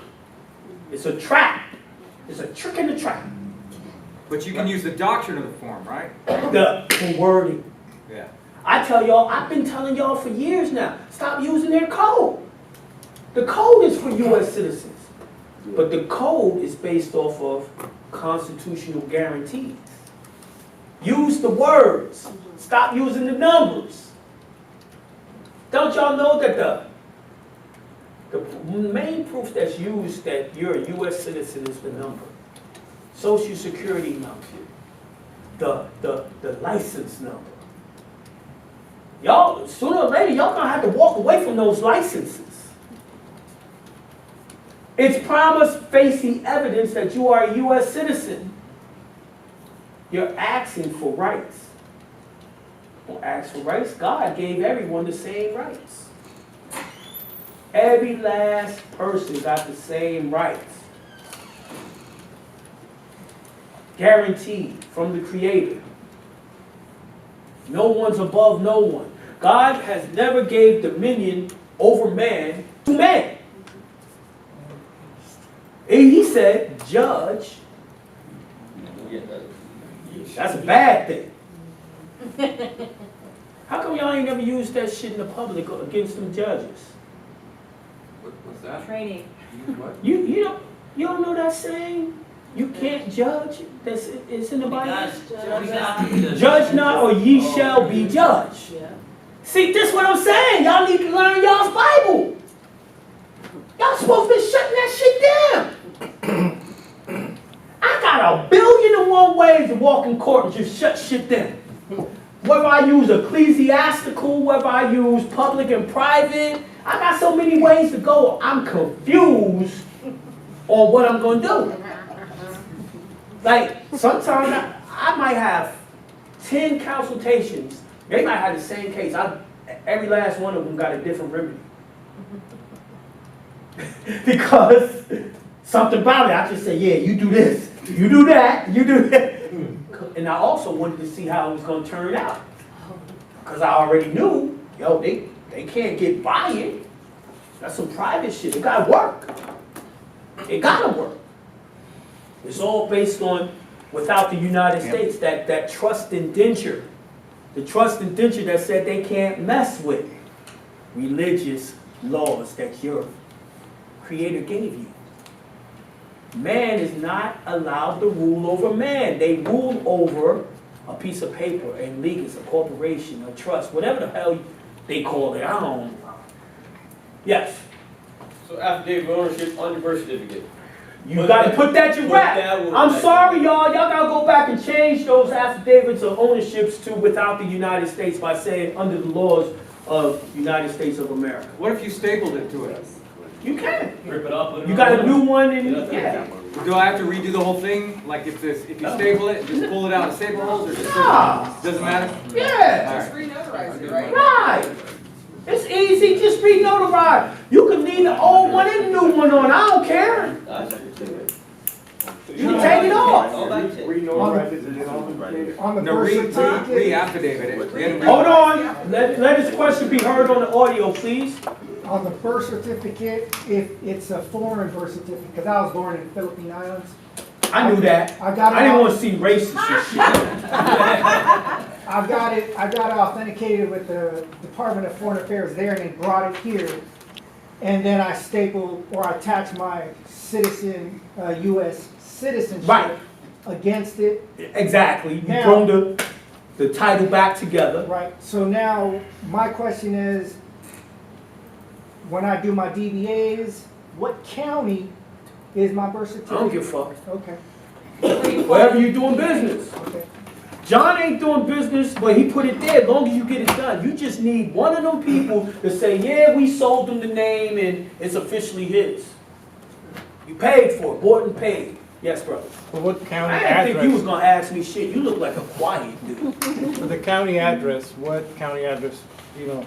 It's a trap. It's a trick in the trap. But you can use the doctrine of the form, right? The wording. Yeah. I tell y'all, I've been telling y'all for years now, stop using their code. The code is for US citizens. But the code is based off of constitutional guarantees. Use the words. Stop using the numbers. Don't y'all know that the main proof that's used that you're a US citizen is the number. Social Security number. The license number. Y'all, sooner or later, y'all gonna have to walk away from those licenses. It's prima facie evidence that you are a US citizen. You're asking for rights. Don't ask for rights. God gave everyone the same rights. Every last person got the same rights. Guaranteed from the Creator. No one's above no one. God has never gave dominion over man to man. And he said, judge. That's a bad thing. How come y'all ain't never used that shit in the public against them judges? What's that? Training. What? You don't know that saying? You can't judge. It's in the Bible. Judge Judge not, or ye shall be judged. Yeah. See, this what I'm saying. Y'all need to learn y'all's Bible. Y'all supposed to be shutting that shit down. I got 1,000,000,001 ways to walk in court and just shut shit down. Whether I use ecclesiastical, whether I use public and private, I got so many ways to go. I'm confused on what I'm gonna do. Like, sometimes I might have 10 consultations. They might have the same case. Every last one of them got a different remedy. Because something about it, I just say, yeah, you do this, you do that, you do that. And I also wanted to see how it was going to turn out. Because I already knew, yo, they can't get buy-in. That's some private shit. It got to work. It got to work. It's all based on, without the United States, that trust indenture. The trust indenture that said they can't mess with religious laws that your Creator gave you. Man is not allowed to rule over man. They rule over a piece of paper, a legal, a corporation, a trust, whatever the hell they call it. I don't know. Yes. So affidavit of ownership on your birth certificate. You got to put that to rest. I'm sorry, y'all. Y'all got to go back and change those affidavits of ownerships to without the United States by saying under the laws of United States of America. What if you stapled it to it? You can. Rip it up, put it You on. got a new one, and yeah. Do I have to redo the whole thing? Like if you staple it, just pull it out of staple holes, or just Nah. doesn't matter? Yeah. Just re-notarize it, right? Right. It's easy. Just re-notarize. You can leave the old one and the new one on. I don't care. You can take it off. On the No, birth certificate, re-affidavit it. Hold on. Let his question be heard on the audio, please. on the birth certificate, if it's a foreign birth certificate, because I was born in the Philippine Islands. I knew that. I got it. I didn't want to see racist and shit. I got it authenticated with the Department of Foreign Affairs there, and they brought it here. And then I stapled or attached my citizen, U.S. citizenship Right. against it. Exactly. You Now- thrown the title back together. Right. So now my question is, when I do my DBAs, what county is my birth I certificate? don't give a fuck. Okay. Wherever you doing business. Okay. John ain't doing business, but he put it there. As long as you get it done, you just need one of them people to say, yeah, we sold him the name and it's officially his. You paid for it, bought and paid. Yes, brother. For what county I didn't think you was address, gonna ask me shit. You look like a quiet dude. for the county address, what county address, you know,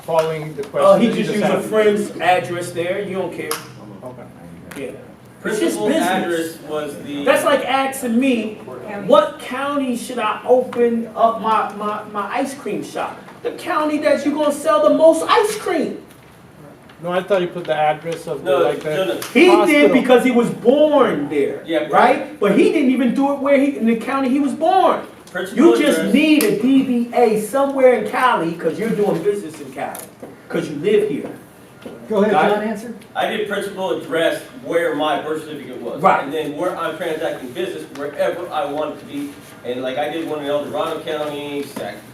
following the question? Oh, he that you just used a asked. friend's address there. You don't care. Okay. Yeah. It's just Principal business. address was the. That's like asking me, what county should I open up my ice cream shop? The county that you're gonna sell the most ice cream. No, I thought you put the address of the, No, like no, no. that. He did Hospital. because he was born there. Yeah, right? But he didn't even do it where in the county he was born. Principal You just address- need a DBA somewhere in Cali because you're doing business in Cali. Because you live here. Go ahead, Got it? John, answer. I did principal address where my birth certificate was. Right. And then where I'm transacting business, wherever I want it to be. And like I did one in El Dorado County,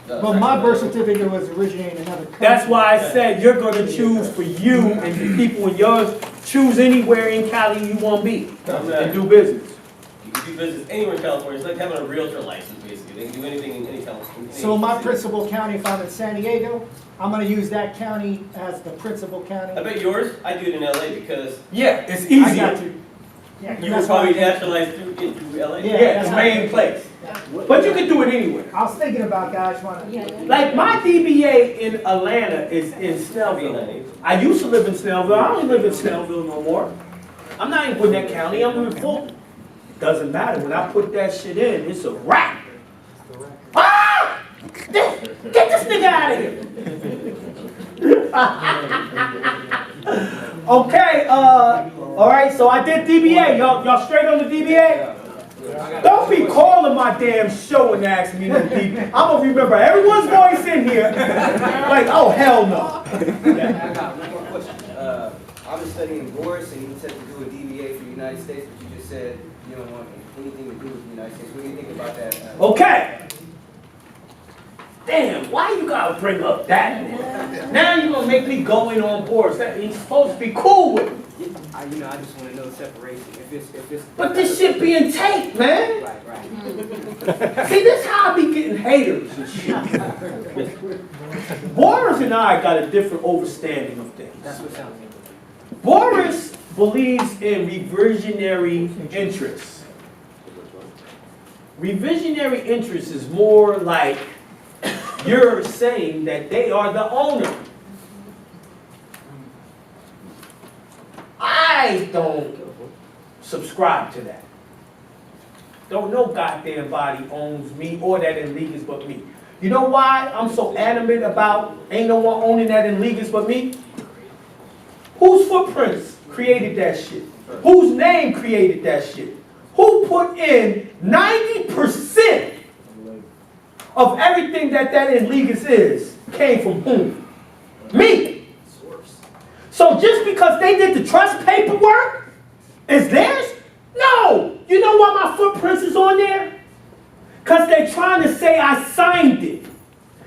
But my birth certificate was originated in another country. That's why I said you're going to choose for you and the people in yours. Choose anywhere in Cali you want to be and do business. You can do business anywhere in California. It's like having a realtor license, basically. They can do anything in any California. So my principal county, if I'm in San Diego, I'm gonna use that county as the principal county. I bet yours, I do it in LA because Yeah, it's I easier. got you. Yeah, you were that's why probably I- naturalized through LA. Yeah, it's main place. But you can do it anywhere. I was thinking about guys wanting. Like my DBA in Atlanta is in Snellville. I used to live in Snellville. I don't live in Snellville no more. I'm not even putting that county. I'm in Fulton. Doesn't matter. When I put that shit in, it's a wrap. Ah! Get this nigga out of here. Okay, all right, so I did DBA. Y'all straight on the DBA? Don't be calling my damn show and asking me no DBA. I'm gonna remember everyone's voice in here. Like, oh, hell no. I got one more question. I've been studying Boris, and you said to do a DBA for the United States, but you just said you don't want anything to do with the United States. What do you think about that? Okay. Damn, why you gotta bring up that? Now you gonna make me go in on Boris. That he's supposed to be cool with me. I just want to know the separation. If it's. But this shit being taped, man. Right. See, this how I be getting haters and shit. Boris and I got a different understanding of things. That's what sounds like. Boris believes in reversionary interests. Revisionary interest is more like you're saying that they are the owner. I don't subscribe to that. Don't no goddamn body owns me or that in leaguers but me. You know why I'm so adamant about ain't no one owning that in leaguers but me? Whose footprints created that shit? Whose name created that shit? Who put in 90% of everything that in leaguers is came from whom? Me. So just because they did the trust paperwork is theirs? No. You know why my footprints is on there? Because they're trying to say I signed it.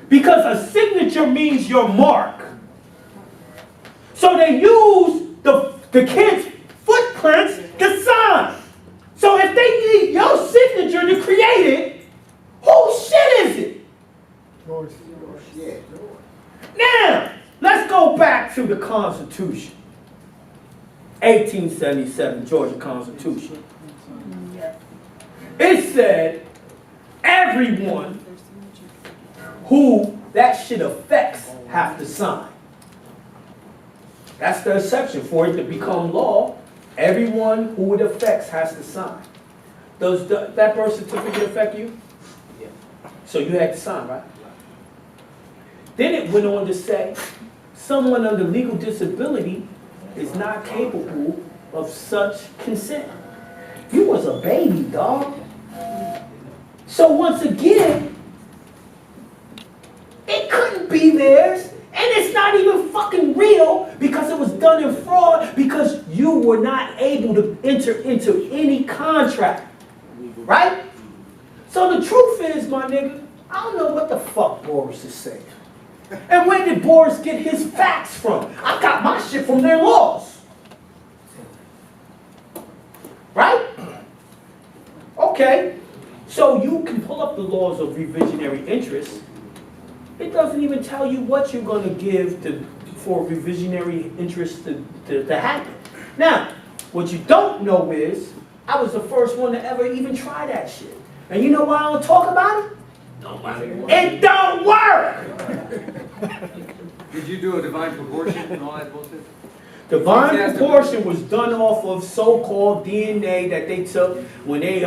Because a signature means your mark. So they use the kid's footprints to sign. So if they need your signature to create it, whose shit is it? Yours. Now, let's go back to the Constitution. 1877, Georgia Constitution. It said everyone who that shit affects have to sign. That's the exception for it to become law. Everyone who it affects has to sign. Does that birth certificate affect you? Yeah. So you had to sign, right? Then it went on to say, someone under legal disability is not capable of such consent. You was a baby, dog. So once again, it couldn't be theirs. And it's not even fucking real because it was done in fraud because you were not able to enter into any contract. Right? So the truth is, my nigga, I don't know what the fuck Boris is saying. And where did Boris get his facts from? I got my shit from their laws. Right? Okay. So you can pull up the laws of revisionary interest. It doesn't even tell you what you're going to give for revisionary interest to happen. Now, what you don't know is, I was the first one to ever even try that shit. And you know why I don't talk about it? It don't work! Did you do a divine proportion and all that bullshit? Divine proportion was done off of so-called DNA that they took when they,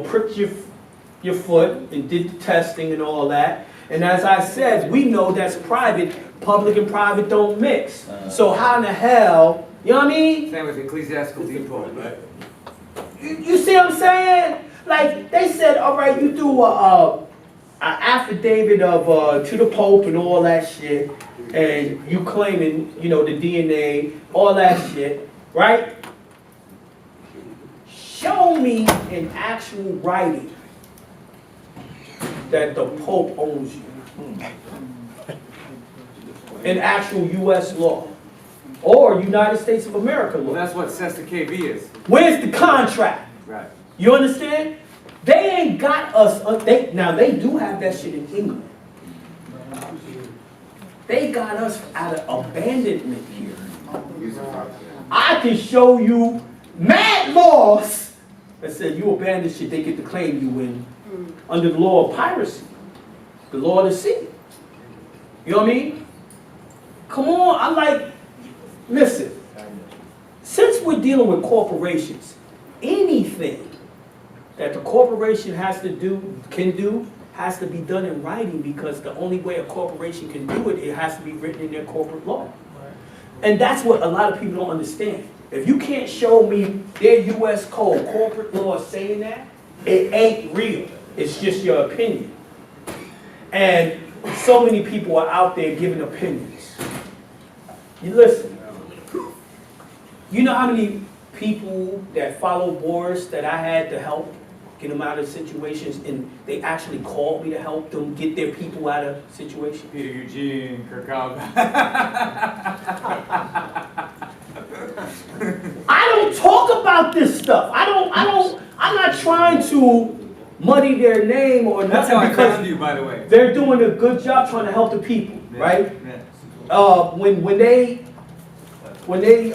pricked your foot and did the testing and all that. And as I said, we know that's private. Public and private don't mix. So how in the hell, you know what I mean? Same with ecclesiastical default, right? You see what I'm saying? Like, they said, all right, you do an affidavit of to the Pope and all that shit, and you claiming, the DNA, all that shit, right? Show me in actual writing that the Pope owns you. In actual U.S. law. Or United States of America law. Well, that's what Sesta KV is. Where's the contract? Right. You understand? They ain't got us, now they do have that shit in England. They got us out of abandonment here. I can show you mad laws that said you abandon shit, they get to claim you in under the law of piracy, the law of the sea. You know what I mean? Come on, listen, since we're dealing with corporations, anything that the corporation can do, has to be done in writing because the only way a corporation can do it, it has to be written in their corporate law. And that's what a lot of people don't understand. If you can't show me their U.S. code, corporate law saying that, it ain't real. It's just your opinion. And so many people are out there giving opinions. You listen. You know how many people that follow Boris that I had to help get them out of situations, and they actually called me to help them get their people out of situations? Peter Eugene, Kirk Cobb. I don't talk about this stuff. I'm not trying to muddy their name or That's how nothing I because found you, by the way. they're doing a good job trying to help the people, Yeah, right? yeah. When they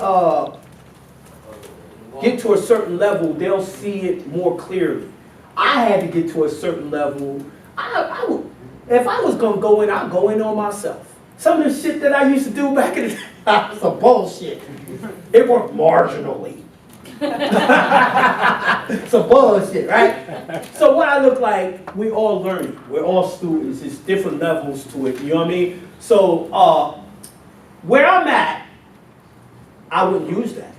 get to a certain level, they'll see it more clearly. I had to get to a certain level. If I was gonna go in, I'd go in on myself. Some of the shit that I used to do back in the day was some bullshit. It worked marginally. Some bullshit, right? So what I look like, we all learning. We're all students. There's different levels to it. You know what I mean? So where I'm at, I wouldn't use that.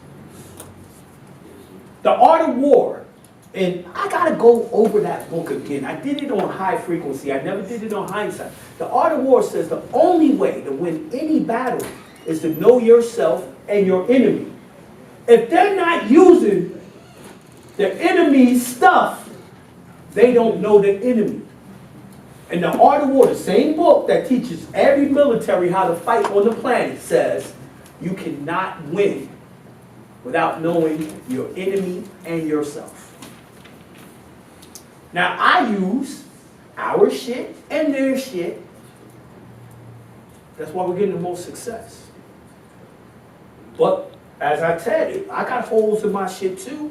The Art of War, and I gotta go over that book again. I did it on High Frequency. I never did it on Hindsight. The Art of War says the only way to win any battle is to know yourself and your enemy. If they're not using the enemy's stuff, they don't know the enemy. And the Art of War, the same book that teaches every military how to fight on the planet, says you cannot win without knowing your enemy and yourself. Now, I use our shit and their shit. That's why we're getting the most success. But as I tell you, I got holes in my shit too.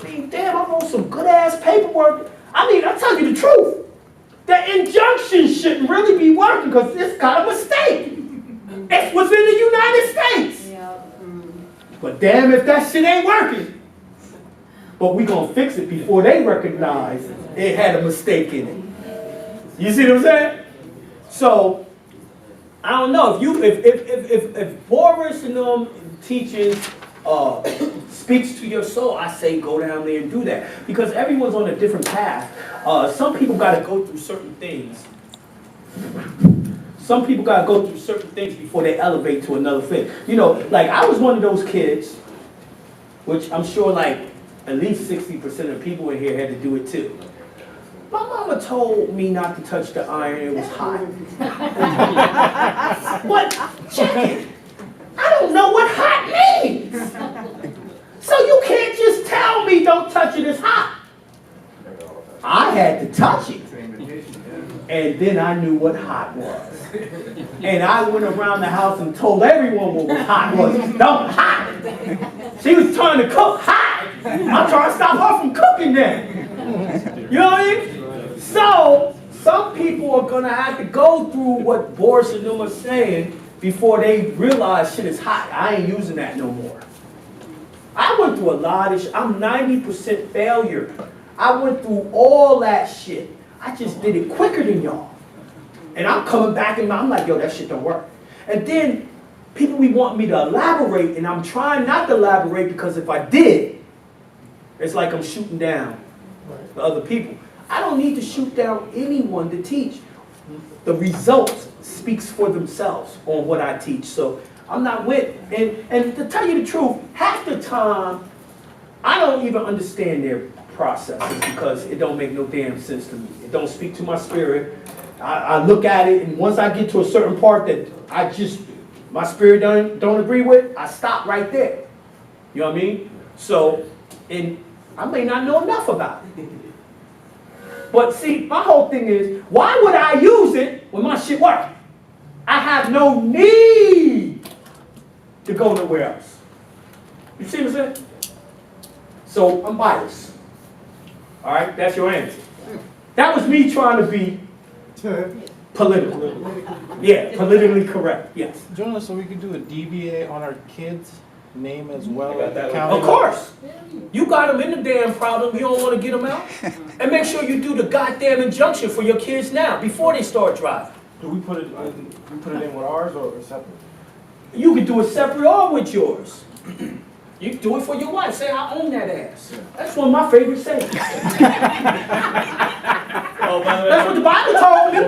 I mean, damn, I wrote some good ass paperwork. I mean, I'll tell you the truth. The injunctions shouldn't really be working because it's got a mistake. It's within the United States. But damn if that shit ain't working. But we gonna fix it before they recognize it had a mistake in it. You see what I'm saying? So I don't know if Boris and them teaching speaks to your soul, I say go down there and do that because everyone's on a different path. Some people got to go through certain things. Some people got to go through certain things before they elevate to another thing. You know, like I was one of those kids, which I'm sure like at least 60% of people in here had to do it too. My mama told me not to touch the iron, it was hot. But check it, I don't know what hot means. So you can't just tell me don't touch it, it's hot. I had to touch it. And then I knew what hot was. And I went around the house and told everyone what hot was. Don't hot. She was trying to cook hot. I'm trying to stop her from cooking then. You know what I mean? So, some people are going to have to go through what Boris and them are saying before they realize shit is hot. I ain't using that no more. I went through a lot of shit. I'm 90% failure. I went through all that shit. I just did it quicker than y'all. And I'm coming back and I'm like, yo, that shit don't work. And then people be wanting me to elaborate, and I'm trying not to elaborate because if I did, it's like I'm shooting down the other people. I don't need to shoot down anyone to teach. The results speaks for themselves on what I teach. So I'm not with, and to tell you the truth, half the time, I don't even understand their processes because it don't make no damn sense to me. It don't speak to my spirit. I look at it, and once I get to a certain part that my spirit don't agree with, I stop right there. You know what I mean? So, and I may not know enough about it. But see, my whole thing is, why would I use it when my shit works? I have no need to go nowhere else. You see what I'm saying? So I'm biased. All right, that's your answer. That was me trying to be political. Yeah, politically correct, yes. Jonah, so we could do a DBA on our kids' name as well as the Of county? Of course. You got them in the damn problem, you don't want to get them out? And make sure you do the goddamn injunction for your kids now, before they start driving. Do we put it in with ours or separate? You can do it separate or with yours. You can do it for your wife. Say, I own that ass. That's one of my favorite sayings. Oh, by the way, That's what the Bible told me.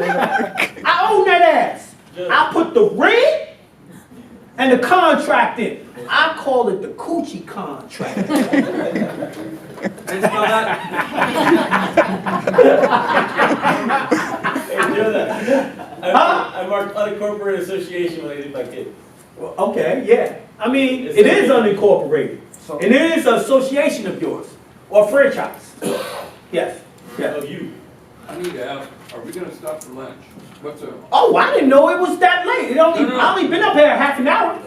I own that ass. I put the ring and the contract in. I call it the coochie contract. I didn't spell that. Hey, you know that. I marked unincorporated association when I did my kid. Well, okay, yeah. I mean, it is unincorporated. And it is an association of yours, or franchise. Yes, yes. Of you. I need to ask, are we gonna stop for lunch? What's up? Oh, I didn't know it was that late. No. I only been up here half an hour.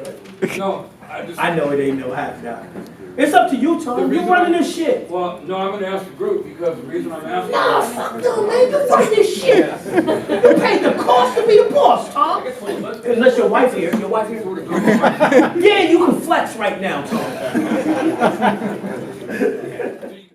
No, I just. I know it ain't no half an hour. It's up to you, The Tom. You reason running this shit. Well, no, I'm gonna ask the group because the reason I'm asking. Nah, fuck them, man. You run this shit. You paid the cost to be the boss, Tom. Unless your wife here. Your wife here. Yeah, you can flex right now, Tom.